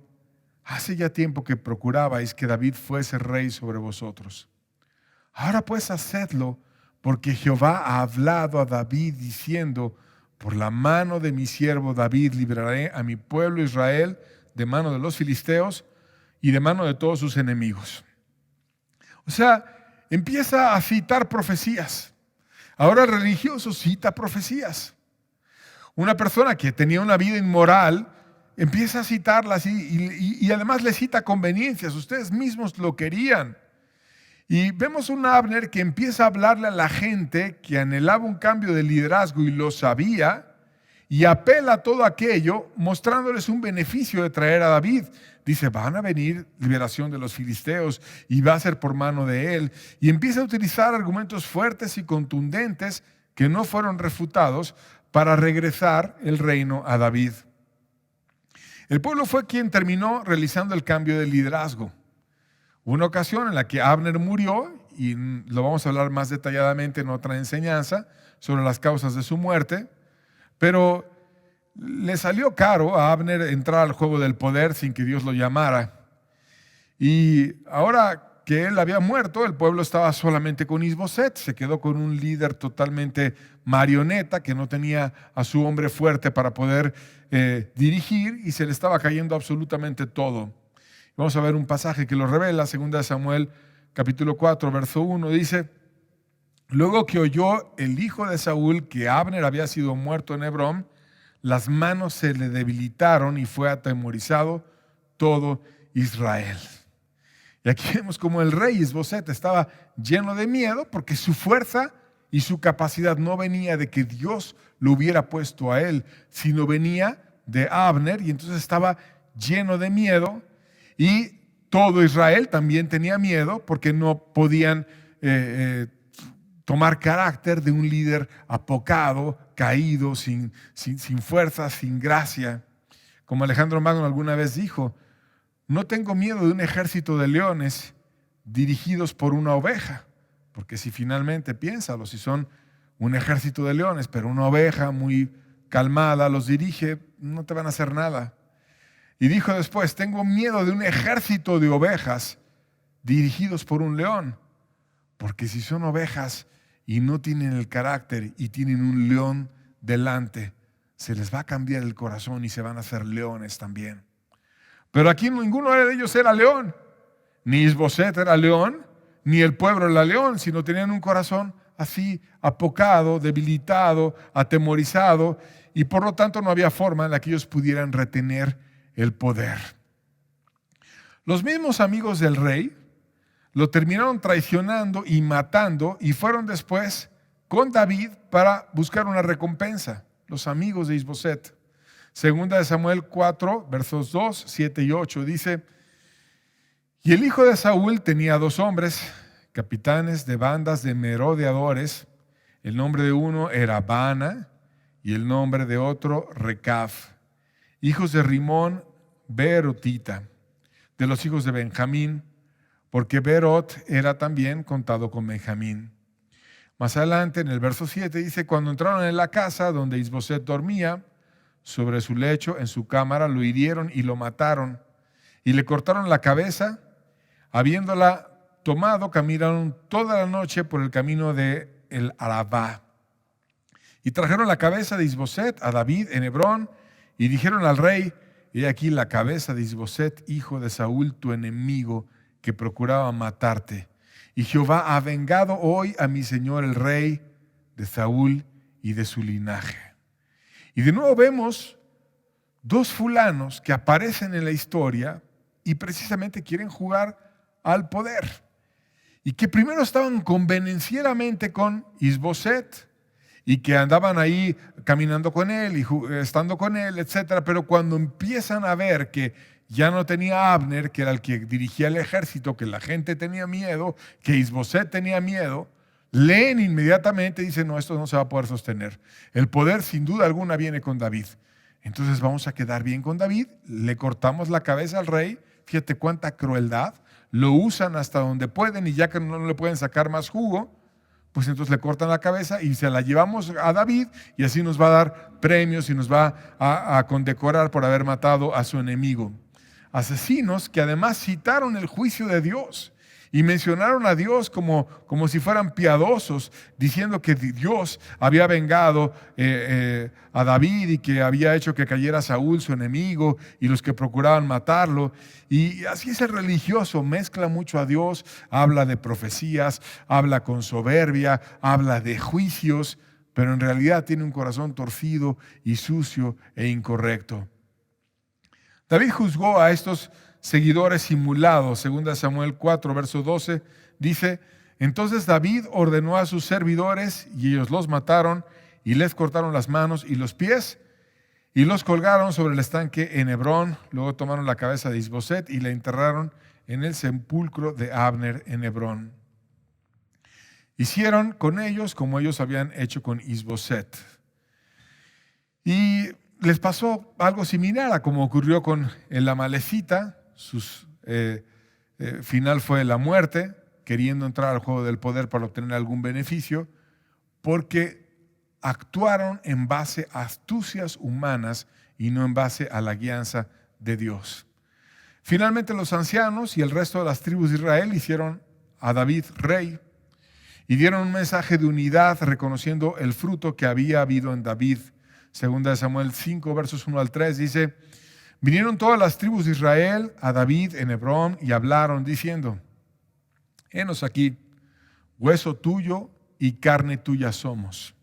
hace ya tiempo que procurabais que David fuese rey sobre vosotros. Ahora pues hacedlo, porque Jehová ha hablado a David diciendo: por la mano de mi siervo David libraré a mi pueblo Israel de mano de los filisteos y de mano de todos sus enemigos. O sea, empieza a citar profecías. Ahora el religioso cita profecías. Una persona que tenía una vida inmoral empieza a citarlas y además le cita conveniencias. Ustedes mismos lo querían. Y vemos un Abner que empieza a hablarle a la gente que anhelaba un cambio de liderazgo y lo sabía, y apela a todo aquello mostrándoles un beneficio de traer a David. Dice: van a venir liberación de los filisteos y va a ser por mano de él. Y empieza a utilizar argumentos fuertes y contundentes que no fueron refutados para regresar el reino a David. El pueblo fue quien terminó realizando el cambio de liderazgo. Hubo una ocasión en la que Abner murió, y lo vamos a hablar más detalladamente en otra enseñanza sobre las causas de su muerte, pero le salió caro a Abner entrar al juego del poder sin que Dios lo llamara. Y ahora que él había muerto, el pueblo estaba solamente con Isboset, se quedó con un líder totalmente marioneta que no tenía a su hombre fuerte para poder dirigir, y se le estaba cayendo absolutamente todo. Vamos a ver un pasaje que lo revela, 2 Samuel capítulo 4, verso 1, dice: luego que oyó el hijo de Saúl que Abner había sido muerto en Hebrón, las manos se le debilitaron y fue atemorizado todo Israel. Y aquí vemos como el rey Isboset estaba lleno de miedo porque su fuerza y su capacidad no venía de que Dios lo hubiera puesto a él, sino venía de Abner, y entonces estaba lleno de miedo, y todo Israel también tenía miedo porque no podían tomar carácter de un líder apocado, caído, sin fuerza, sin gracia. Como Alejandro Magno alguna vez dijo: no tengo miedo de un ejército de leones dirigidos por una oveja, porque si finalmente, piénsalo, si son un ejército de leones, pero una oveja muy calmada los dirige, no te van a hacer nada. Y dijo después: tengo miedo de un ejército de ovejas dirigidos por un león, porque si son ovejas y no tienen el carácter y tienen un león delante, se les va a cambiar el corazón y se van a hacer leones también. Pero aquí ninguno de ellos era león, ni Isboset era león, ni el pueblo era león, sino tenían un corazón así apocado, debilitado, atemorizado, y por lo tanto no había forma en la que ellos pudieran retener el poder. Los mismos amigos del rey lo terminaron traicionando y matando, y fueron después con David para buscar una recompensa, los amigos de Isboset. 2 Samuel 4, versos 2, 7 y 8 dice: y el hijo de Saúl tenía 2 hombres, capitanes de bandas de merodeadores. El nombre de uno era Baana y el nombre de otro Recab, hijos de Rimón Beerotita, de los hijos de Benjamín, porque Beerot era también contado con Benjamín. Más adelante, en el verso 7, dice: cuando entraron en la casa donde Isboset dormía, sobre su lecho, en su cámara, lo hirieron y lo mataron, y le cortaron la cabeza. Habiéndola tomado, caminaron toda la noche por el camino de el Arabá, y trajeron la cabeza de Isboset a David en Hebrón, y dijeron al rey: he aquí la cabeza de Isboset, hijo de Saúl, tu enemigo, que procuraba matarte. Y Jehová ha vengado hoy a mi señor el rey de Saúl y de su linaje. Y de nuevo vemos 2 fulanos que aparecen en la historia y precisamente quieren jugar al poder. Y que primero estaban convenencieramente con Isboset y que andaban ahí caminando con él y estando con él, etc. Pero cuando empiezan a ver que ya no tenía a Abner, que era el que dirigía el ejército, que la gente tenía miedo, que Isboset tenía miedo, leen inmediatamente y dicen: no, esto no se va a poder sostener. El poder sin duda alguna viene con David. Entonces vamos a quedar bien con David. Le cortamos la cabeza al rey. Fíjate cuánta crueldad. Lo usan hasta donde pueden, y ya que no le pueden sacar más jugo, pues entonces le cortan la cabeza y se la llevamos a David, y así nos va a dar premios y nos va a condecorar por haber matado a su enemigo. Asesinos que además citaron el juicio de Dios y mencionaron a Dios como si fueran piadosos, diciendo que Dios había vengado a David y que había hecho que cayera Saúl, su enemigo, y los que procuraban matarlo. Y así es el religioso: mezcla mucho a Dios, habla de profecías, habla con soberbia, habla de juicios, pero en realidad tiene un corazón torcido y sucio e incorrecto. David juzgó a estos seguidores simulados. 2 Samuel 4, verso 12, dice: entonces David ordenó a sus servidores, y ellos los mataron, y les cortaron las manos y los pies, y los colgaron sobre el estanque en Hebrón. Luego tomaron la cabeza de Isboset y la enterraron en el sepulcro de Abner en Hebrón. Hicieron con ellos como ellos habían hecho con Isboset. Y les pasó algo similar a como ocurrió con el amalecita. Su final fue la muerte, queriendo entrar al juego del poder para obtener algún beneficio, porque actuaron en base a astucias humanas y no en base a la guianza de Dios. Finalmente los ancianos y el resto de las tribus de Israel hicieron a David rey y dieron un mensaje de unidad reconociendo el fruto que había habido en David. Segunda de Samuel 5, versos 1 al 3 dice: vinieron todas las tribus de Israel a David en Hebrón y hablaron diciendo: henos aquí, hueso tuyo y carne tuya somos.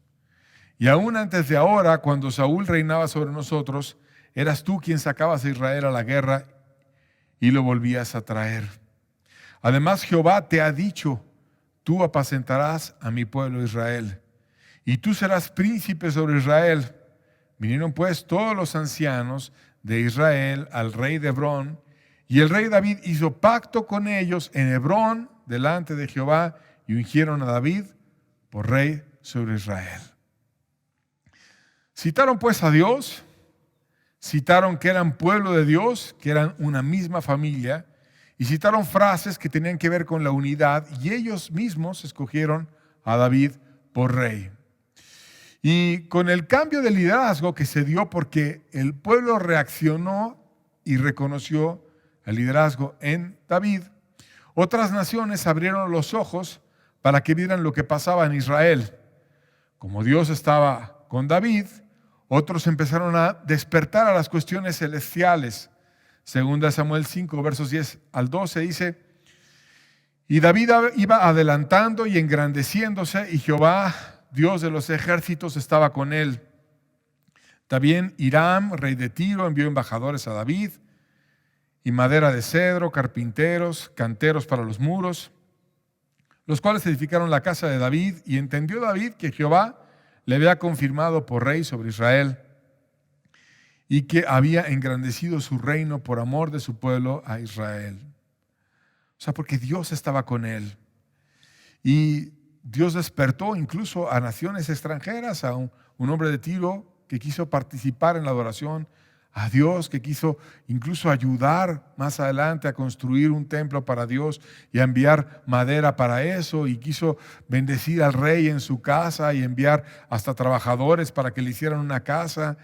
Y aún antes de ahora, cuando Saúl reinaba sobre nosotros, eras tú quien sacabas a Israel a la guerra y lo volvías a traer. Además, Jehová te ha dicho: tú apacentarás a mi pueblo Israel, y tú serás príncipe sobre Israel. Vinieron pues todos los ancianos de Israel al rey de Hebrón, y el rey David hizo pacto con ellos en Hebrón delante de Jehová, y ungieron a David por rey sobre Israel. Citaron pues a Dios, citaron que eran pueblo de Dios, que eran una misma familia, y citaron frases que tenían que ver con la unidad, y ellos mismos escogieron a David por rey. Y con el cambio de liderazgo que se dio porque el pueblo reaccionó y reconoció el liderazgo en David, otras naciones abrieron los ojos para que vieran lo que pasaba en Israel. Como Dios estaba con David, otros empezaron a despertar a las cuestiones celestiales. Segunda Samuel 5, versos 10 al 12 dice: y David iba adelantando y engrandeciéndose, y Jehová, Dios de los ejércitos, estaba con él. También Hiram, rey de Tiro, envió embajadores a David, y madera de cedro, carpinteros, canteros para los muros, los cuales edificaron la casa de David, y entendió David que Jehová le había confirmado por rey sobre Israel, y que había engrandecido su reino por amor de su pueblo a Israel. O sea, porque Dios estaba con él. Y Dios despertó incluso a naciones extranjeras, a un hombre de Tiro que quiso participar en la adoración a Dios, que quiso incluso ayudar más adelante a construir un templo para Dios y a enviar madera para eso, y quiso bendecir al rey en su casa y enviar hasta trabajadores para que le hicieran una casa.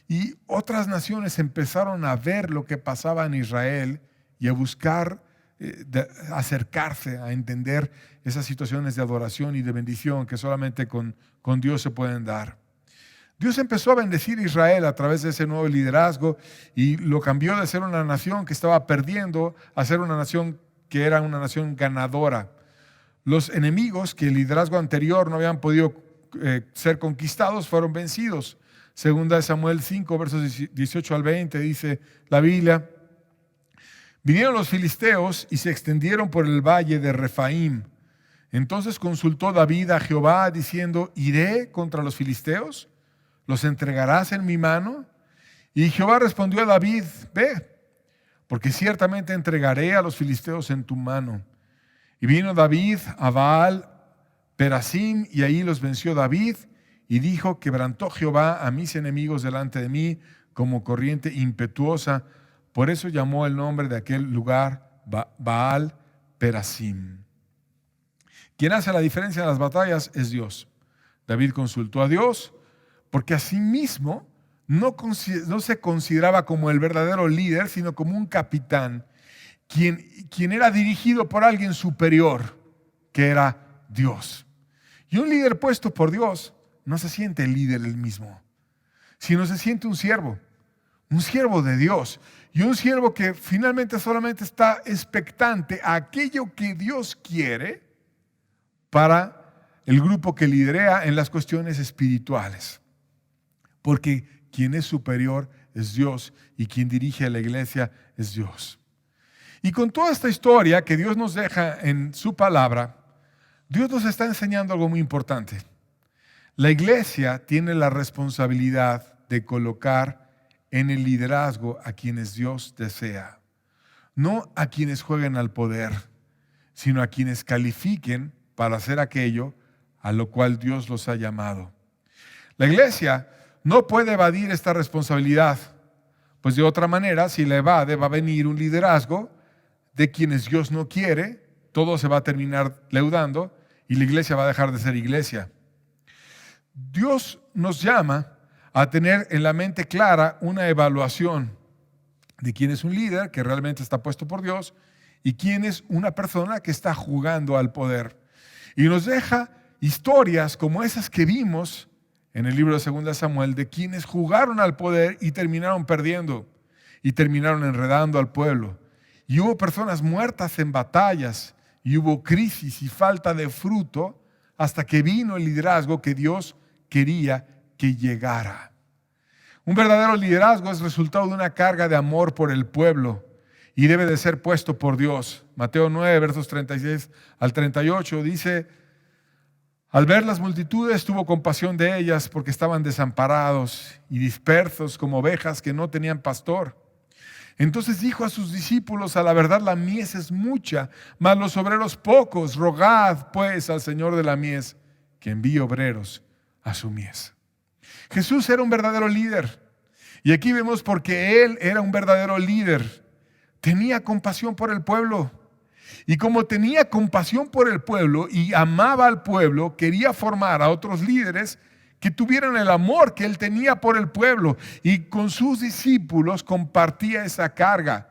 Y otras naciones empezaron a ver lo que pasaba en Israel y a buscar acercarse a entender esas situaciones de adoración y de bendición que solamente con Dios se pueden dar. Dios empezó a bendecir a Israel a través de ese nuevo liderazgo y lo cambió de ser una nación que estaba perdiendo a ser una nación que era una nación ganadora. Los enemigos que el liderazgo anterior no habían podido ser conquistados fueron vencidos. Segunda de Samuel 5, versos 18 al 20 dice la Biblia: vinieron los filisteos y se extendieron por el valle de Refaim. Entonces consultó David a Jehová diciendo: ¿iré contra los filisteos? ¿Los entregarás en mi mano? Y Jehová respondió a David: ve, porque ciertamente entregaré a los filisteos en tu mano. Y vino David a Baal Perasim, y ahí los venció David, y dijo: quebrantó Jehová a mis enemigos delante de mí como corriente impetuosa. Por eso llamó el nombre de aquel lugar Baal Perasim. Quien hace la diferencia en las batallas es Dios. David consultó a Dios porque a sí mismo no se consideraba como el verdadero líder, sino como un capitán, quien era dirigido por alguien superior, que era Dios. Y un líder puesto por Dios no se siente líder él mismo, sino se siente un siervo de Dios, y un siervo que finalmente solamente está expectante a aquello que Dios quiere para el grupo que lidera en las cuestiones espirituales. Porque quien es superior es Dios y quien dirige a la iglesia es Dios. Y con toda esta historia que Dios nos deja en su palabra, Dios nos está enseñando algo muy importante. La iglesia tiene la responsabilidad de colocar en el liderazgo a quienes Dios desea. No a quienes jueguen al poder, sino a quienes califiquen para hacer aquello a lo cual Dios los ha llamado. La iglesia no puede evadir esta responsabilidad, pues de otra manera, si la evade, va a venir un liderazgo de quienes Dios no quiere, todo se va a terminar leudando y la iglesia va a dejar de ser iglesia. Dios nos llama a tener en la mente clara una evaluación de quién es un líder que realmente está puesto por Dios y quién es una persona que está jugando al poder. Y nos deja historias como esas que vimos en el libro de 2 Samuel de quienes jugaron al poder y terminaron perdiendo y terminaron enredando al pueblo. Y hubo personas muertas en batallas y hubo crisis y falta de fruto hasta que vino el liderazgo que Dios quería que llegara. Un verdadero liderazgo es resultado de una carga de amor por el pueblo y debe de ser puesto por Dios. Mateo 9, versos 36 al 38 dice: al ver las multitudes tuvo compasión de ellas porque estaban desamparados y dispersos como ovejas que no tenían pastor. Entonces dijo a sus discípulos: a la verdad la mies es mucha, mas los obreros pocos. Rogad pues al Señor de la mies que envíe obreros a su mies. Jesús era un verdadero líder. Y aquí vemos porque Él era un verdadero líder. Tenía compasión por el pueblo. Y como tenía compasión por el pueblo y amaba al pueblo, quería formar a otros líderes que tuvieran el amor que Él tenía por el pueblo. Y con sus discípulos compartía esa carga.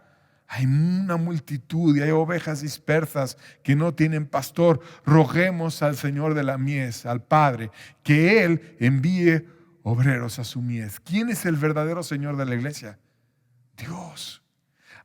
Hay una multitud y hay ovejas dispersas que no tienen pastor. Roguemos al Señor de la mies, al Padre, que Él envíe obreros a su mies. ¿Quién es el verdadero Señor de la iglesia? Dios.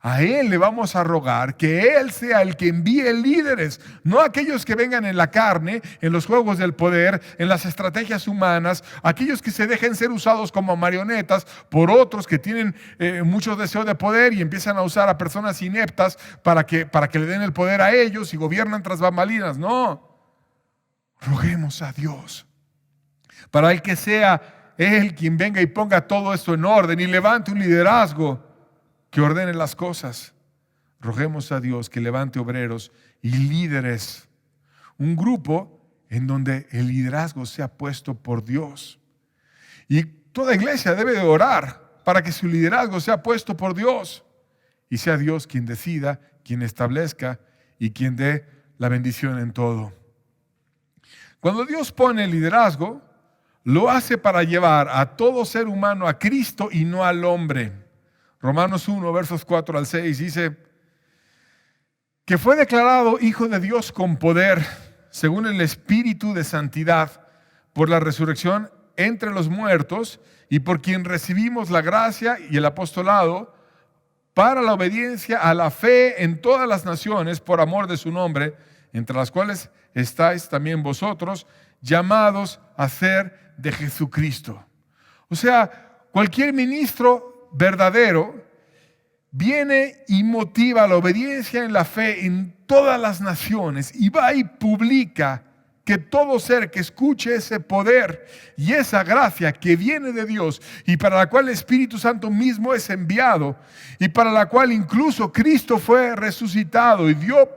A Él le vamos a rogar que Él sea el que envíe líderes, no aquellos que vengan en la carne, en los juegos del poder, en las estrategias humanas, aquellos que se dejen ser usados como marionetas por otros que tienen mucho deseo de poder y empiezan a usar a personas ineptas para que le den el poder a ellos y gobiernan tras bambalinas. No, roguemos a Dios para el que sea Él quien venga y ponga todo esto en orden y levante un liderazgo que ordene las cosas. Roguemos a Dios que levante obreros y líderes. Un grupo en donde el liderazgo sea puesto por Dios. Y toda iglesia debe de orar para que su liderazgo sea puesto por Dios. Y sea Dios quien decida, quien establezca y quien dé la bendición en todo. Cuando Dios pone el liderazgo, lo hace para llevar a todo ser humano a Cristo y no al hombre. Romanos 1, versos 4 al 6 dice que fue declarado Hijo de Dios con poder, según el Espíritu de santidad, por la resurrección entre los muertos y por quien recibimos la gracia y el apostolado para la obediencia a la fe en todas las naciones por amor de su nombre, entre las cuales estáis también vosotros, llamados a ser de Jesucristo. O sea, cualquier ministro verdadero viene y motiva la obediencia en la fe en todas las naciones y va y publica que todo ser que escuche ese poder y esa gracia que viene de Dios y para la cual el Espíritu Santo mismo es enviado y para la cual incluso Cristo fue resucitado y dio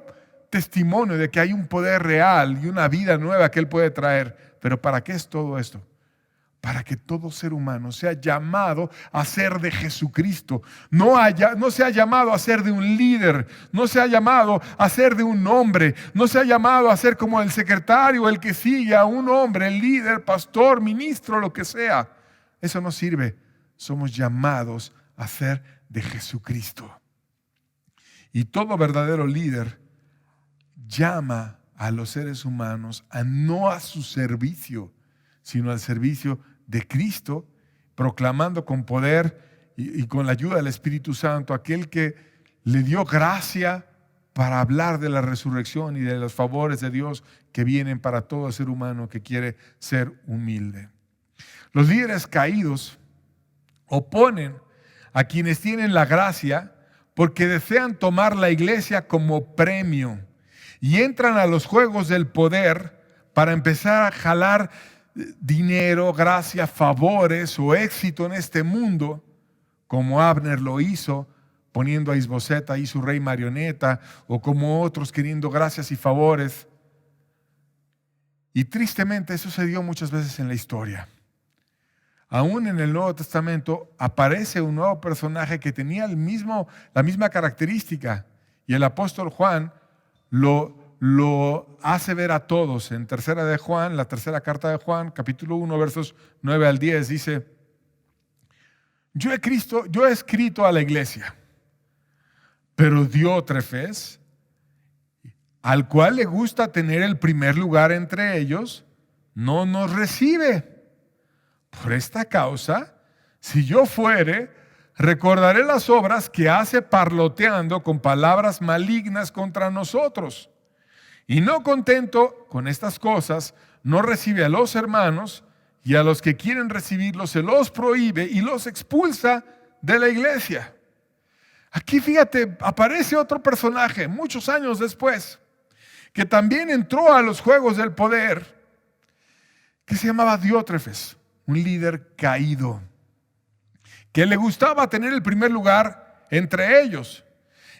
testimonio de que hay un poder real y una vida nueva que Él puede traer. Pero ¿para qué es todo esto? Para que todo ser humano sea llamado a ser de Jesucristo. No sea llamado a ser de un líder, no sea llamado a ser de un hombre, no sea llamado a ser como el secretario, el que sigue a un hombre, el líder, pastor, ministro, lo que sea. Eso no sirve. Somos llamados a ser de Jesucristo. Y todo verdadero líder llama a los seres humanos no a su servicio, sino al servicio de Cristo, proclamando con poder y con la ayuda del Espíritu Santo aquel que le dio gracia para hablar de la resurrección y de los favores de Dios que vienen para todo ser humano que quiere ser humilde. Los líderes caídos oponen a quienes tienen la gracia porque desean tomar la iglesia como premio y entran a los juegos del poder para empezar a jalar dinero, gracia, favores o éxito en este mundo, como Abner lo hizo, poniendo a Isboset ahí su rey marioneta, o como otros queriendo gracias y favores. Y tristemente eso se dio muchas veces en la historia. Aún en el Nuevo Testamento aparece un nuevo personaje que tenía la misma característica. Y el apóstol Juan lo hace ver a todos. En tercera de Juan, la tercera carta de Juan, capítulo 1, versos 9 al 10, dice: yo he escrito a la iglesia, pero Diótrefes, al cual le gusta tener el primer lugar entre ellos, no nos recibe. Por esta causa, si yo fuere, recordaré las obras que hace parloteando con palabras malignas contra nosotros. Y no contento con estas cosas, no recibe a los hermanos, y a los que quieren recibirlos se los prohíbe y los expulsa de la iglesia. Aquí fíjate, aparece otro personaje muchos años después, que también entró a los juegos del poder, que se llamaba Diótrefes, un líder caído, que le gustaba tener el primer lugar entre ellos.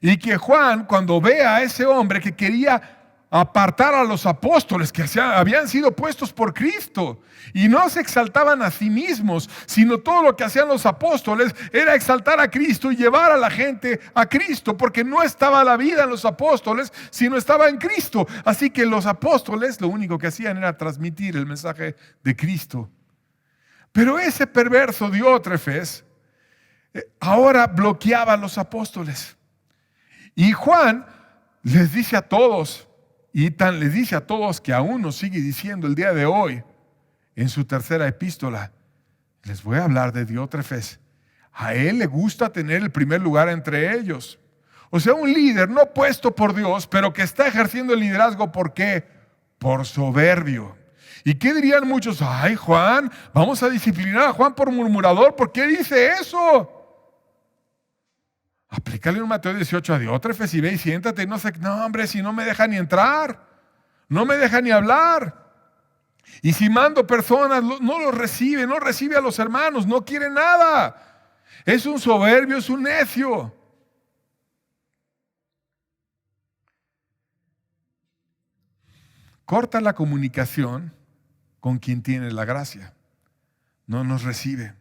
Y que Juan, cuando ve a ese hombre que quería apartar a los apóstoles que habían sido puestos por Cristo, y no se exaltaban a sí mismos, sino todo lo que hacían los apóstoles era exaltar a Cristo y llevar a la gente a Cristo, porque no estaba la vida en los apóstoles, sino estaba en Cristo. Así que los apóstoles lo único que hacían era transmitir el mensaje de Cristo. Pero ese perverso Diótrefes ahora bloqueaba a los apóstoles. Y Juan les dice a todos, y tan les dice a todos que aún nos sigue diciendo el día de hoy, en su tercera epístola: les voy a hablar de Diótrefes. A él le gusta tener el primer lugar entre ellos. O sea, un líder no puesto por Dios, pero que está ejerciendo el liderazgo. ¿Por qué? Por soberbio. ¿Y qué dirían muchos? Ay, Juan, vamos a disciplinar a Juan por murmurador. ¿Por qué dice eso? Aplícale un Mateo 18 a Diótrefes y ve y siéntate. No, hombre, si no me deja ni entrar, no me deja ni hablar. Y si mando personas, no los recibe, no recibe a los hermanos, no quiere nada. Es un soberbio, es un necio. Corta la comunicación con quien tiene la gracia. No nos recibe.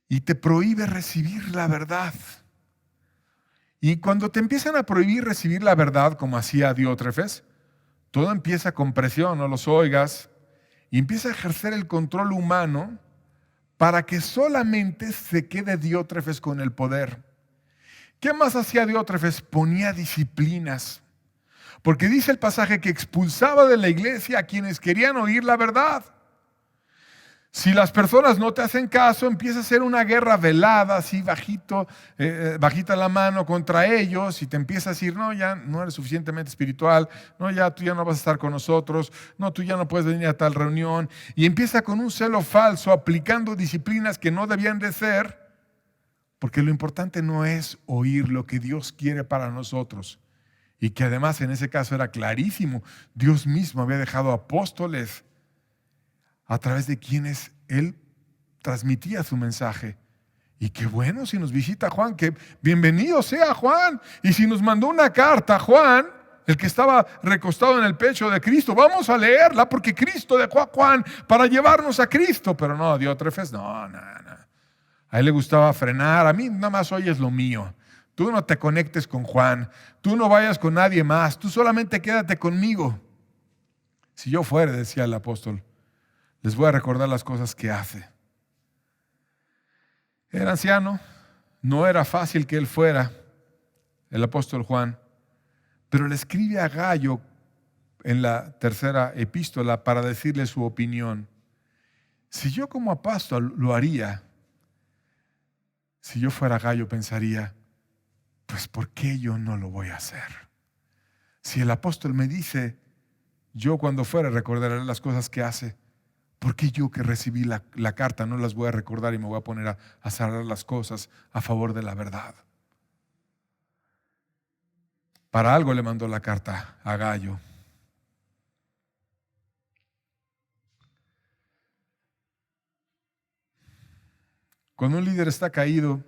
Y te prohíbe recibir la verdad. Y cuando te empiezan a prohibir recibir la verdad, como hacía Diótrefes, todo empieza con presión, no los oigas, y empieza a ejercer el control humano para que solamente se quede Diótrefes con el poder. ¿Qué más hacía Diótrefes? Ponía disciplinas. Porque dice el pasaje que expulsaba de la iglesia a quienes querían oír la verdad. Si las personas no te hacen caso, empieza a ser una guerra velada, así bajita la mano contra ellos, y te empieza a decir: no, ya no eres suficientemente espiritual, no, ya tú ya no vas a estar con nosotros, no, tú ya no puedes venir a tal reunión. Y empieza con un celo falso, aplicando disciplinas que no debían de ser, porque lo importante no es oír lo que Dios quiere para nosotros. Y que además en ese caso era clarísimo, Dios mismo había dejado apóstoles a través de quienes Él transmitía su mensaje. Y qué bueno si nos visita Juan, que bienvenido sea Juan. Y si nos mandó una carta Juan, el que estaba recostado en el pecho de Cristo, vamos a leerla porque Cristo dejó a Juan para llevarnos a Cristo. Pero no, Diótrefes, no. A él le gustaba frenar, a mí nada más hoy es lo mío. Tú no te conectes con Juan, tú no vayas con nadie más, tú solamente quédate conmigo. Si yo fuere, decía el apóstol, les voy a recordar las cosas que hace. Era anciano, no era fácil que él fuera, el apóstol Juan, pero le escribe a Gayo en la tercera epístola para decirle su opinión. Si yo como apóstol lo haría, si yo fuera Gayo pensaría: pues ¿por qué yo no lo voy a hacer? Si el apóstol me dice, yo cuando fuera recordaré las cosas que hace, ¿por qué yo que recibí la carta no las voy a recordar y me voy a poner a cerrar las cosas a favor de la verdad? Para algo le mandó la carta a Gayo. Cuando un líder está caído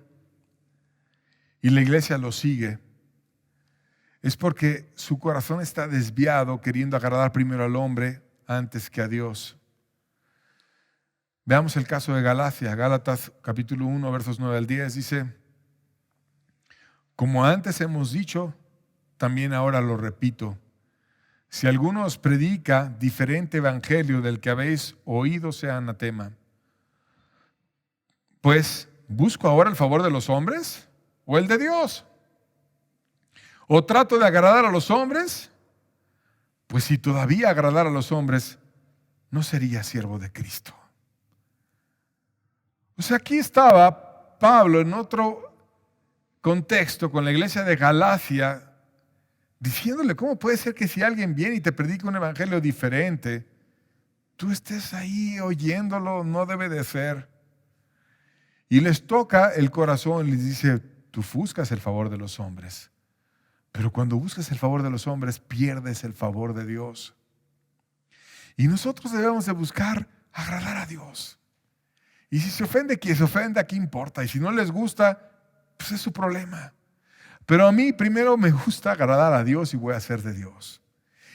y la iglesia lo sigue, es porque su corazón está desviado, queriendo agradar primero al hombre antes que a Dios. Veamos el caso de Galacia. Gálatas capítulo 1, versos 9 al 10 dice: como antes hemos dicho, también ahora lo repito. Si alguno os predica diferente evangelio del que habéis oído, sea anatema. Pues, ¿busco ahora el favor de los hombres o el de Dios? ¿O trato de agradar a los hombres? Pues si todavía agradara a los hombres, no sería siervo de Cristo. O sea, aquí estaba Pablo en otro contexto con la iglesia de Galacia, diciéndole cómo puede ser que si alguien viene y te predica un evangelio diferente, tú estés ahí oyéndolo, no debe de ser. Y les toca el corazón y les dice: tú buscas el favor de los hombres, pero cuando buscas el favor de los hombres pierdes el favor de Dios. Y nosotros debemos de buscar agradar a Dios. Y si se ofende quien se ofenda, ¿qué importa? Y si no les gusta, pues es su problema. Pero a mí primero me gusta agradar a Dios y voy a ser de Dios.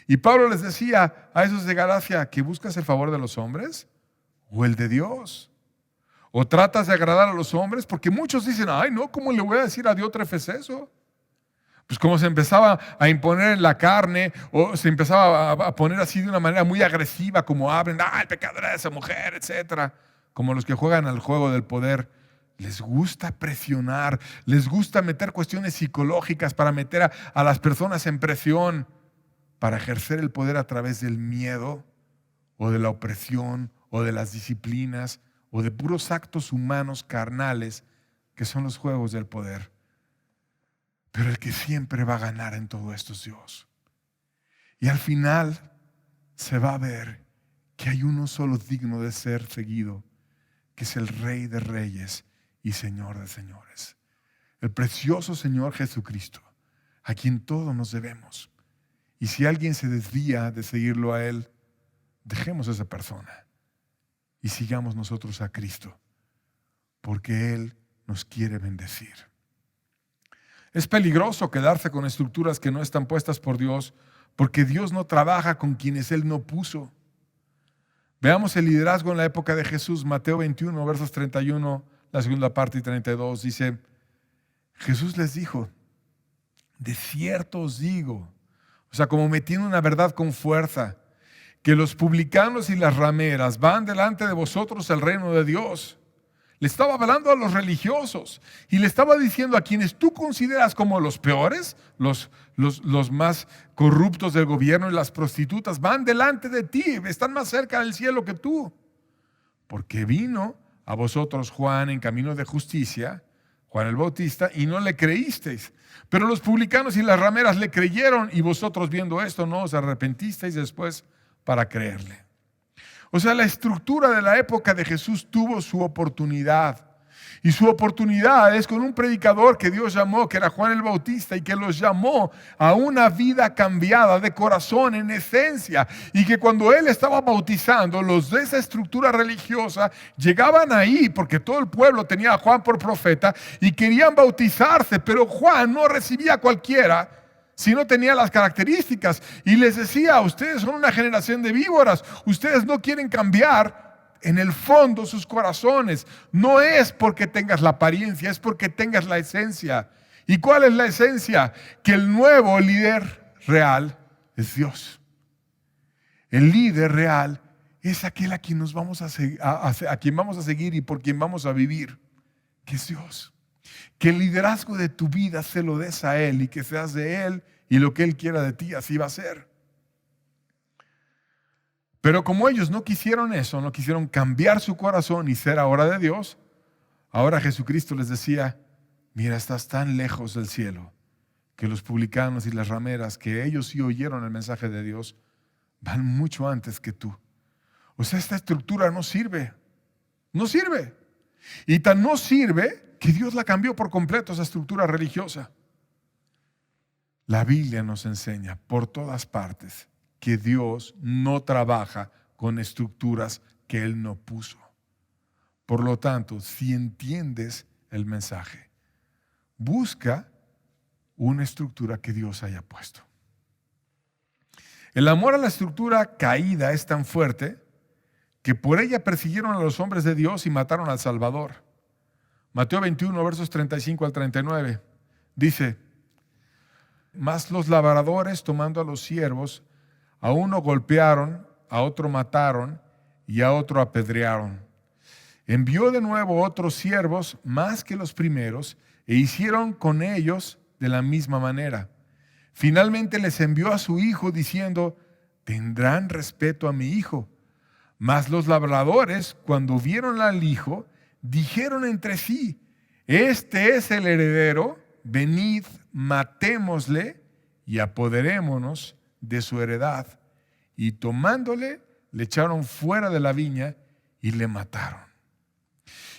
Y Pablo les decía a esos de Galacia: que buscas el favor de los hombres o el de Dios. O tratas de agradar a los hombres, porque muchos dicen: ay no, ¿cómo le voy a decir a Diótrefes eso? Pues como se empezaba a imponer en la carne, o se empezaba a poner así de una manera muy agresiva, como hablan: el pecado de esa mujer, etcétera. Como los que juegan al juego del poder. Les gusta presionar, les gusta meter cuestiones psicológicas para meter a las personas en presión, para ejercer el poder a través del miedo, o de la opresión, o de las disciplinas, o de puros actos humanos carnales, que son los juegos del poder. Pero el que siempre va a ganar en todo esto es Dios. Y al final se va a ver que hay uno solo digno de ser seguido, que es el Rey de Reyes y Señor de señores, el precioso Señor Jesucristo, a quien todos nos debemos. Y si alguien se desvía de seguirlo a Él, dejemos a esa persona y sigamos nosotros a Cristo, porque Él nos quiere bendecir. Es peligroso quedarse con estructuras que no están puestas por Dios, porque Dios no trabaja con quienes Él no puso. Veamos el liderazgo en la época de Jesús. Mateo 21, versos 31, la segunda parte, y 32, dice: Jesús les dijo: de cierto os digo, o sea, como metiendo una verdad con fuerza, que los publicanos y las rameras van delante de vosotros al reino de Dios. Le estaba hablando a los religiosos y le estaba diciendo a quienes tú consideras como los peores, los más corruptos del gobierno y las prostitutas, van delante de ti, están más cerca del cielo que tú. Porque vino a vosotros Juan en camino de justicia, Juan el Bautista, y no le creísteis. Pero los publicanos y las rameras le creyeron, y vosotros, viendo esto, no os arrepentisteis después para creerle. O sea, la estructura de la época de Jesús tuvo su oportunidad. Y su oportunidad es con un predicador que Dios llamó, que era Juan el Bautista, y que los llamó a una vida cambiada de corazón en esencia. Y que cuando él estaba bautizando, los de esa estructura religiosa llegaban ahí, porque todo el pueblo tenía a Juan por profeta y querían bautizarse, pero Juan no recibía a cualquiera si no tenía las características. Y les decía: ustedes son una generación de víboras, ustedes no quieren cambiar en el fondo sus corazones. No es porque tengas la apariencia, es porque tengas la esencia. ¿Y cuál es la esencia? Que el nuevo líder real es Dios. El líder real es aquel a quien vamos a seguir y por quien vamos a vivir, que es Dios. Que el liderazgo de tu vida se lo des a Él y que seas de Él, y lo que Él quiera de ti, así va a ser. Pero como ellos no quisieron eso, no quisieron cambiar su corazón y ser ahora de Dios, ahora Jesucristo les decía: mira, estás tan lejos del cielo que los publicanos y las rameras, que ellos sí oyeron el mensaje de Dios, van mucho antes que tú. O sea, esta estructura no sirve. No sirve. Y tan no sirve que Dios la cambió por completo, esa estructura religiosa. La Biblia nos enseña por todas partes que Dios no trabaja con estructuras que Él no puso. Por lo tanto, si entiendes el mensaje, busca una estructura que Dios haya puesto. El amor a la estructura caída es tan fuerte que por ella persiguieron a los hombres de Dios y mataron al Salvador. Mateo 21, versos 35 al 39, dice: mas los labradores, tomando a los siervos, a uno golpearon, a otro mataron y a otro apedrearon. Envió de nuevo otros siervos más que los primeros e hicieron con ellos de la misma manera. Finalmente les envió a su hijo diciendo: tendrán respeto a mi hijo. Mas los labradores, cuando vieron al hijo, dijeron entre sí: este es el heredero, venid, matémosle y apoderémonos de su heredad. Y tomándole, le echaron fuera de la viña y le mataron.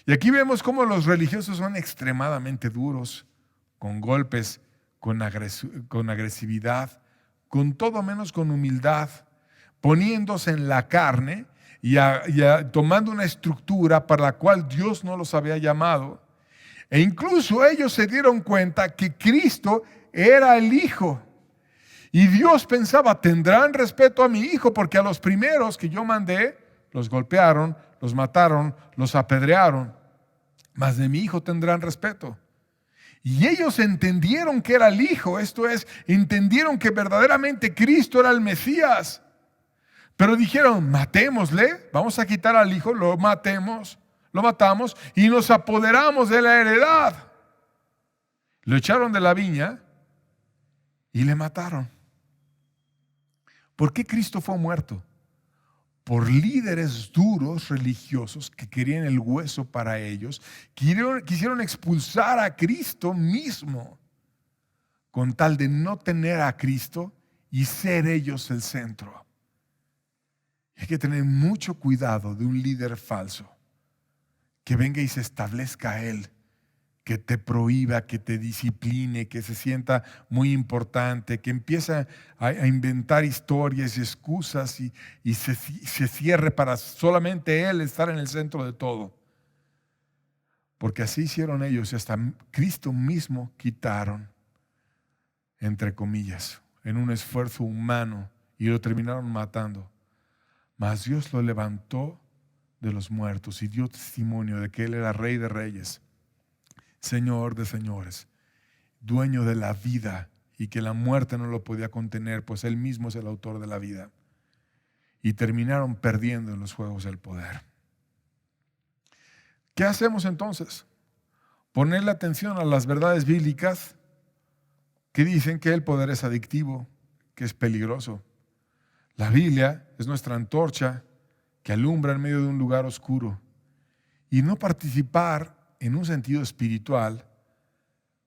Y aquí vemos cómo los religiosos son extremadamente duros, con golpes, con agresividad, con todo menos con humildad, poniéndose en la carne y tomando una estructura para la cual Dios no los había llamado. E incluso ellos se dieron cuenta que Cristo era el Hijo. Y Dios pensaba: tendrán respeto a mi Hijo, porque a los primeros que yo mandé, los golpearon, los mataron, los apedrearon. Mas de mi Hijo tendrán respeto. Y ellos entendieron que era el Hijo, esto es, entendieron que verdaderamente Cristo era el Mesías. Pero dijeron: matémosle, vamos a quitar al Hijo, lo matamos y nos apoderamos de la heredad. Lo echaron de la viña y le mataron. ¿Por qué Cristo fue muerto? Por líderes duros religiosos que querían el hueso para ellos, quisieron expulsar a Cristo mismo con tal de no tener a Cristo y ser ellos el centro. Hay que tener mucho cuidado de un líder falso que venga y se establezca a él, que te prohíba, que te discipline, que se sienta muy importante, que empieza a inventar historias y excusas y se cierre para solamente él estar en el centro de todo. Porque así hicieron ellos y hasta Cristo mismo quitaron, entre comillas, en un esfuerzo humano, y lo terminaron matando. Mas Dios lo levantó de los muertos y dio testimonio de que Él era Rey de Reyes, Señor de señores, dueño de la vida, y que la muerte no lo podía contener, pues Él mismo es el autor de la vida. Y terminaron perdiendo en los juegos del poder. ¿Qué hacemos entonces? Ponerle atención a las verdades bíblicas que dicen que el poder es adictivo, que es peligroso. La Biblia es nuestra antorcha que alumbra en medio de un lugar oscuro. Y no participar en un sentido espiritual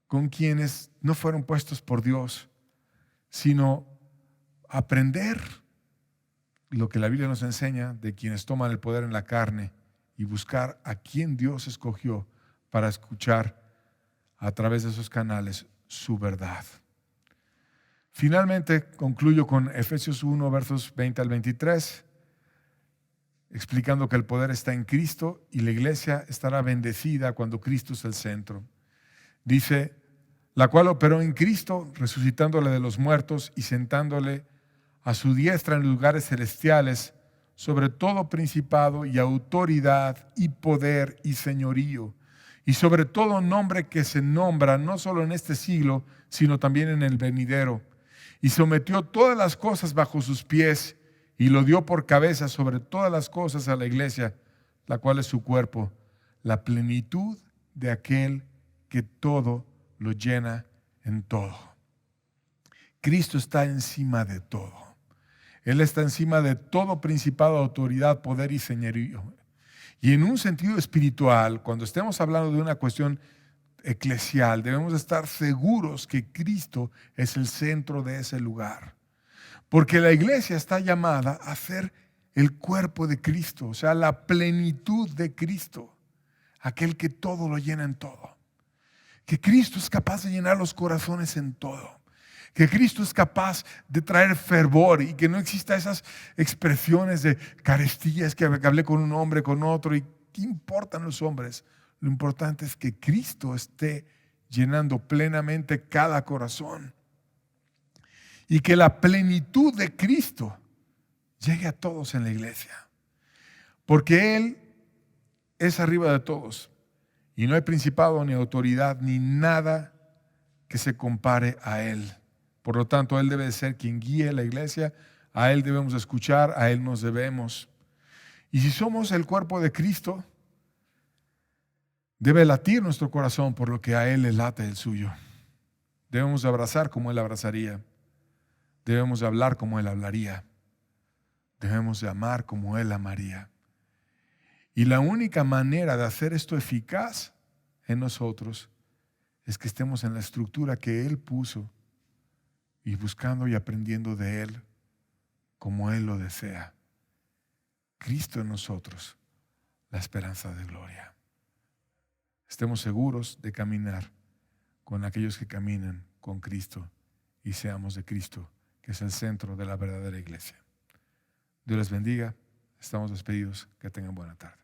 con quienes no fueron puestos por Dios, sino aprender lo que la Biblia nos enseña de quienes toman el poder en la carne y buscar a quien Dios escogió para escuchar a través de esos canales su verdad. Finalmente concluyo con Efesios 1, versos 20 al 23, explicando que el poder está en Cristo y la iglesia estará bendecida cuando Cristo es el centro. Dice: la cual operó en Cristo, resucitándole de los muertos y sentándole a su diestra en lugares celestiales, sobre todo principado y autoridad y poder y señorío, y sobre todo nombre que se nombra no solo en este siglo, sino también en el venidero. Y sometió todas las cosas bajo sus pies y lo dio por cabeza sobre todas las cosas a la iglesia, la cual es su cuerpo, la plenitud de aquel que todo lo llena en todo. Cristo está encima de todo. Él está encima de todo principado, autoridad, poder y señorío. Y en un sentido espiritual, cuando estemos hablando de una cuestión eclesial, debemos estar seguros que Cristo es el centro de ese lugar. Porque la iglesia está llamada a ser el cuerpo de Cristo, o sea, la plenitud de Cristo, aquel que todo lo llena en todo. Que Cristo es capaz de llenar los corazones en todo. Que Cristo es capaz de traer fervor y que no exista esas expresiones de carestías que hablé con un hombre, con otro, y ¿qué importan los hombres? Lo importante es que Cristo esté llenando plenamente cada corazón. Y que la plenitud de Cristo llegue a todos en la iglesia. Porque Él es arriba de todos. Y no hay principado, ni autoridad, ni nada que se compare a Él. Por lo tanto, Él debe ser quien guíe la iglesia. A Él debemos escuchar, a Él nos debemos. Y si somos el cuerpo de Cristo, debe latir nuestro corazón por lo que a Él le late el suyo. Debemos abrazar como Él abrazaría. Debemos de hablar como Él hablaría. Debemos de amar como Él amaría. Y la única manera de hacer esto eficaz en nosotros es que estemos en la estructura que Él puso y buscando y aprendiendo de Él como Él lo desea. Cristo en nosotros, la esperanza de gloria. Estemos seguros de caminar con aquellos que caminan con Cristo y seamos de Cristo, que es el centro de la verdadera iglesia. Dios les bendiga. Estamos despedidos. Que tengan buena tarde.